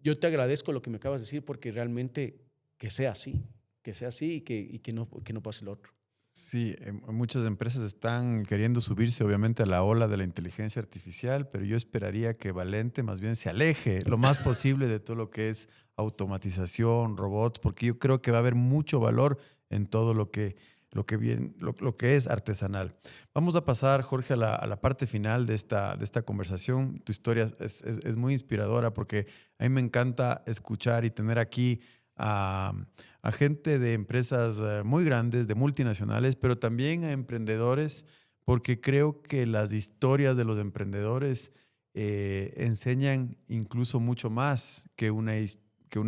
yo te agradezco lo que me acabas de decir porque realmente que sea así y que no pase lo otro. Sí, muchas empresas están queriendo subirse obviamente a la ola de la inteligencia artificial, pero yo esperaría que Valente más bien se aleje lo más posible de todo lo que es automatización, robots, porque yo creo que va a haber mucho valor en todo lo que es artesanal. Vamos a pasar, Jorge, a la parte final de esta conversación. Tu historia es muy inspiradora porque a mí me encanta escuchar y tener aquí a, a gente de empresas muy grandes, de multinacionales, pero también a emprendedores, porque creo que las historias de los emprendedores enseñan incluso mucho más que una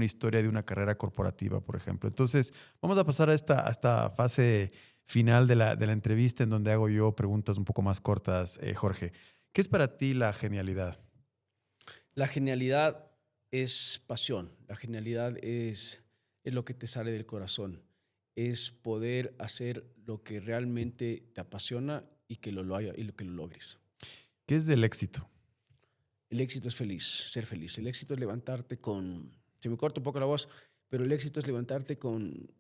historia de una carrera corporativa, por ejemplo. Entonces, vamos a pasar a esta fase final de la entrevista en donde hago yo preguntas un poco más cortas, Jorge. ¿Qué es para ti la genialidad? La genialidad es pasión, la genialidad es lo que te sale del corazón, es poder hacer lo que realmente te apasiona y lo que lo logres. ¿Qué es el éxito? El éxito es ser feliz. El éxito es levantarte se me corta un poco la voz, pero el éxito es levantarte con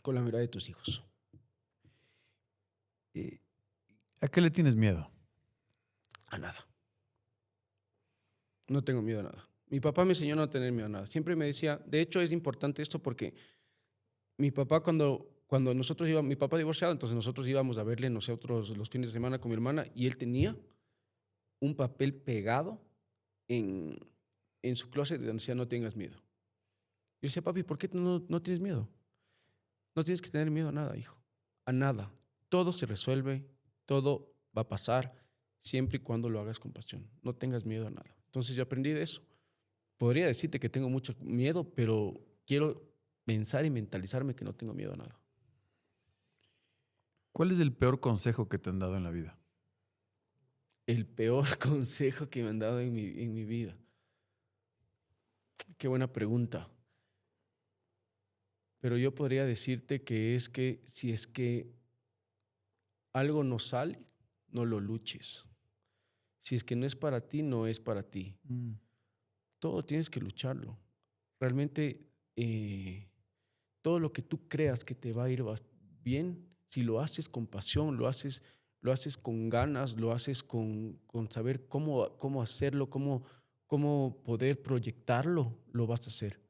la mirada de tus hijos. Eh, ¿A qué le tienes miedo? A nada. No tengo miedo a nada. Mi papá me enseñó a no tener miedo a nada. Siempre me decía, de hecho es importante esto porque mi papá cuando nosotros íbamos, mi papá divorciado, entonces nosotros íbamos a verle nosotros los fines de semana con mi hermana y él tenía un papel pegado en, en su closet donde decía no tengas miedo. Yo decía, papi, ¿por qué no tienes miedo? No tienes que tener miedo a nada, hijo. A nada. Todo se resuelve, todo va a pasar siempre y cuando lo hagas con pasión. No tengas miedo a nada. Entonces yo aprendí de eso. Podría decirte que tengo mucho miedo, pero quiero pensar y mentalizarme que no tengo miedo a nada. ¿Cuál es el peor consejo que te han dado en la vida? El peor consejo que me han dado en mi vida. Qué buena pregunta. Pero yo podría decirte que es que si es que algo no sale, no lo luches. Si es que no es para ti, no es para ti. Mm. Todo tienes que lucharlo. Realmente todo lo que tú creas que te va a ir bien, si lo haces con pasión, lo haces con ganas, lo haces con saber cómo hacerlo, cómo poder proyectarlo, lo vas a hacer.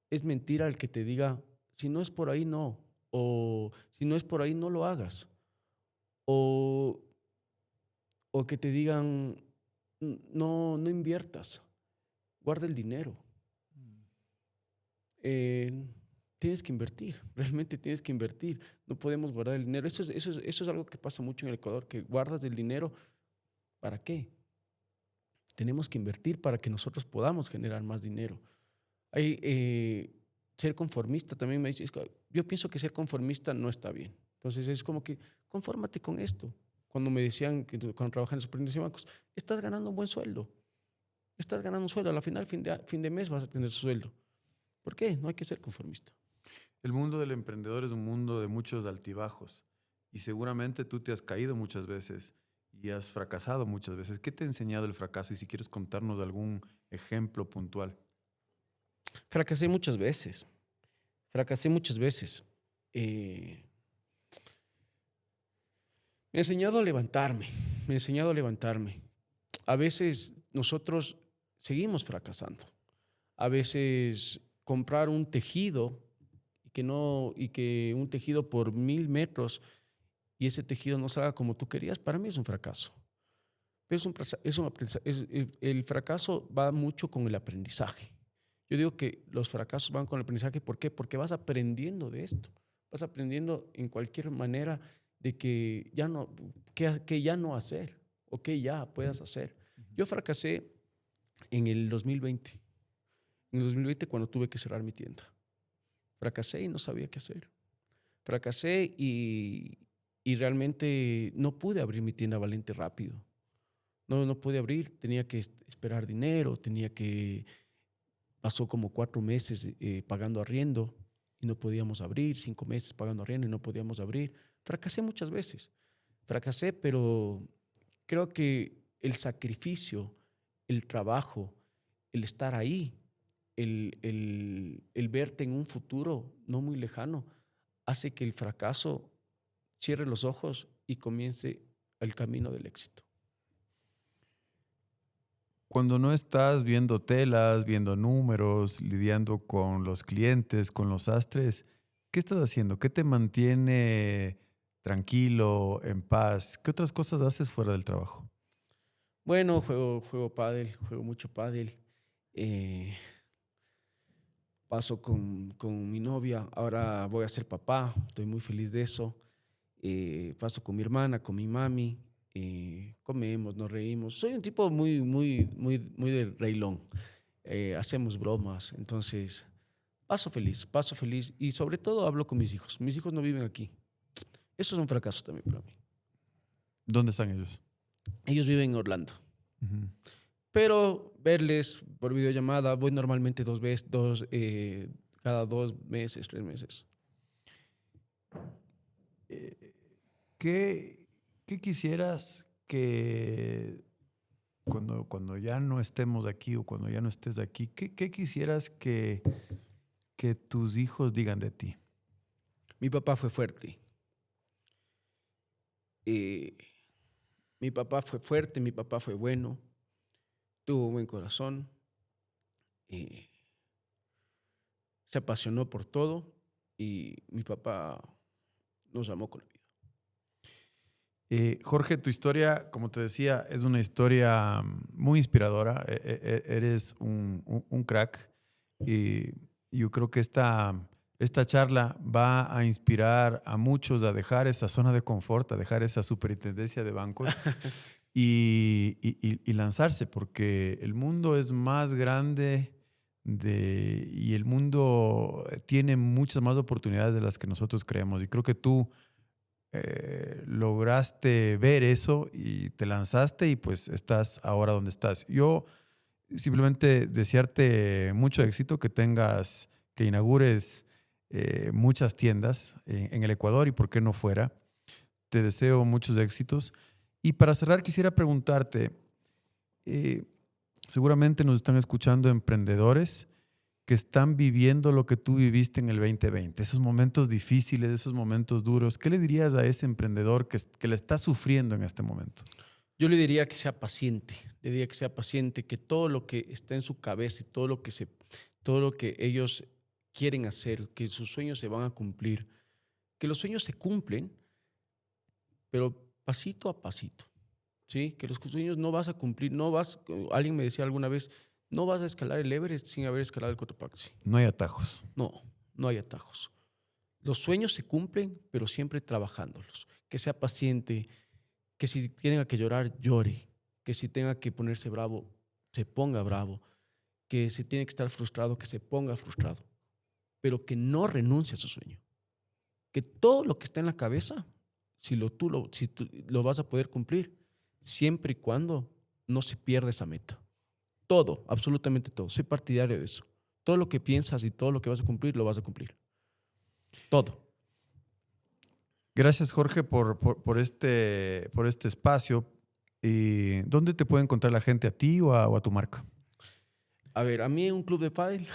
Es mentira el que te diga, si no es por ahí, no. O si no es por ahí, no lo hagas. O, o que te digan, no inviertas, guarda el dinero. Eh, Tienes que invertir, realmente tienes que invertir. No podemos guardar el dinero. Eso es algo que pasa mucho en el Ecuador, que guardas el dinero. ¿Para qué? Tenemos que invertir para que nosotros podamos generar más dinero. Ser conformista también me dice, yo pienso que ser conformista no está bien. Entonces es como que confórmate con esto. Cuando me decían que cuando trabajaba en superintendencia de bancos, estás ganando un buen sueldo. Estás ganando un sueldo. A la final, fin de mes vas a tener sueldo. ¿Por qué? No hay que ser conformista. El mundo del emprendedor es un mundo de muchos altibajos y seguramente tú te has caído muchas veces y has fracasado muchas veces. ¿Qué te ha enseñado el fracaso? Y si quieres contarnos algún ejemplo puntual. Fracasé muchas veces. Fracasé muchas veces. Me ha enseñado a levantarme. me ha enseñado a levantarme. A veces nosotros seguimos fracasando. A veces comprar un tejido y que un tejido por 1000 metros y ese tejido no salga como tú querías, para mí es un fracaso. Pero el fracaso va mucho con el aprendizaje. Yo digo que los fracasos van con el aprendizaje. ¿Por qué? Porque vas aprendiendo de esto. Vas aprendiendo en cualquier manera de que ya no hacer o que ya puedas hacer. Yo fracasé en el 2020. En el 2020 cuando tuve que cerrar mi tienda. Fracasé y no sabía qué hacer. Fracasé y realmente no pude abrir mi tienda Valente rápido. No pude abrir, tenía que esperar dinero, pasó como 4 meses pagando arriendo y no podíamos abrir, 5 meses pagando arriendo y no podíamos abrir. Fracasé muchas veces, pero creo que el sacrificio, el trabajo, el estar ahí, el verte en un futuro no muy lejano, hace que el fracaso cierre los ojos y comience el camino del éxito. Cuando no estás viendo telas, viendo números, lidiando con los clientes, con los astres, ¿qué estás haciendo? ¿Qué te mantiene tranquilo, en paz? ¿Qué otras cosas haces fuera del trabajo? Bueno, juego pádel, juego mucho pádel. Paso con mi novia, ahora voy a ser papá, estoy muy feliz de eso. Paso con mi hermana, con mi mami, comemos, nos reímos. Soy un tipo muy de reilón. Hacemos bromas, entonces paso feliz y sobre todo hablo con mis hijos. Mis hijos no viven aquí. Eso es un fracaso también para mí. ¿Dónde están ellos? Ellos viven en Orlando. Ujú. Pero verles por videollamada, voy normalmente cada 2 meses, 3 meses. Eh, ¿Qué quisieras que cuando ya no estemos aquí o cuando ya no estés aquí, qué quisieras que tus hijos digan de ti? Mi papá fue fuerte. Eh, Mi papá fue fuerte, mi papá fue bueno, tuvo buen corazón, eh, se apasionó por todo y mi papá nos amó con la vida. Jorge, tu historia, como te decía, es una historia muy inspiradora. Eres un crack y yo creo que esta charla va a inspirar a muchos a dejar esa zona de confort, a dejar esa superintendencia de bancos y lanzarse, porque el mundo es más grande y el mundo tiene muchas más oportunidades de las que nosotros creemos. Y creo que tú lograste ver eso y te lanzaste y pues estás ahora donde estás. Yo simplemente desearte mucho éxito, que inaugures muchas tiendas en el Ecuador y por qué no fuera. Te deseo muchos éxitos. Y para cerrar quisiera preguntarte, eh, seguramente nos están escuchando emprendedores que están viviendo lo que tú viviste en el 2020, esos momentos difíciles, esos momentos duros. ¿Qué le dirías a ese emprendedor que le está sufriendo en este momento? Yo le diría que sea paciente, que todo lo que está en su cabeza y todo lo que ellos quieren hacer, que sus sueños se van a cumplir, que los sueños se cumplen, pero pasito a pasito, ¿sí? Que los sueños no vas a cumplir, alguien me decía alguna vez, no vas a escalar el Everest sin haber escalado el Cotopaxi. No hay atajos. No hay atajos. Los sueños se cumplen, pero siempre trabajándolos. Que sea paciente, que si tenga que llorar, llore, que si tenga que ponerse bravo, se ponga bravo, que si tiene que estar frustrado, que se ponga frustrado, pero que no renuncie a su sueño. Que todo lo que está en la cabeza, si tú lo vas a poder cumplir, siempre y cuando no se pierda esa meta. Todo, absolutamente todo. Soy partidario de eso. Todo lo que piensas y todo lo que vas a cumplir, lo vas a cumplir. Todo. Gracias, Jorge, por este espacio. ¿Y dónde te puede encontrar la gente, a ti o a tu marca? A ver, a mí un club de pádel.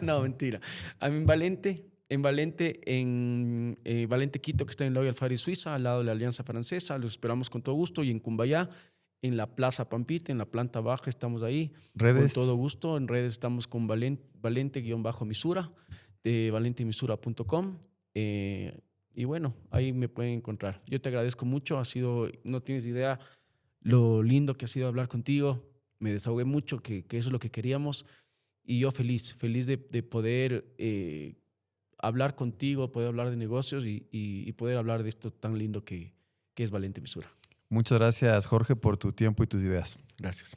No, mentira. A mí en Valente, En Valente, Valente Quito, que está en la Alfari, Suiza, al lado de la Alianza Francesa. Los esperamos con todo gusto. Y en Cumbayá, en la Plaza Pampita, en la planta baja, estamos ahí. Con Redes. todo gusto. En redes estamos con Valente-Misura, de valentemisura.com. Y bueno, ahí me pueden encontrar. Yo te agradezco mucho. No tienes idea lo lindo que ha sido hablar contigo. Me desahogué mucho, que eso es lo que queríamos. Y yo feliz de poder hablar contigo, poder hablar de negocios y poder hablar de esto tan lindo que es Valente Misura. Muchas gracias, Jorge, por tu tiempo y tus ideas. Gracias.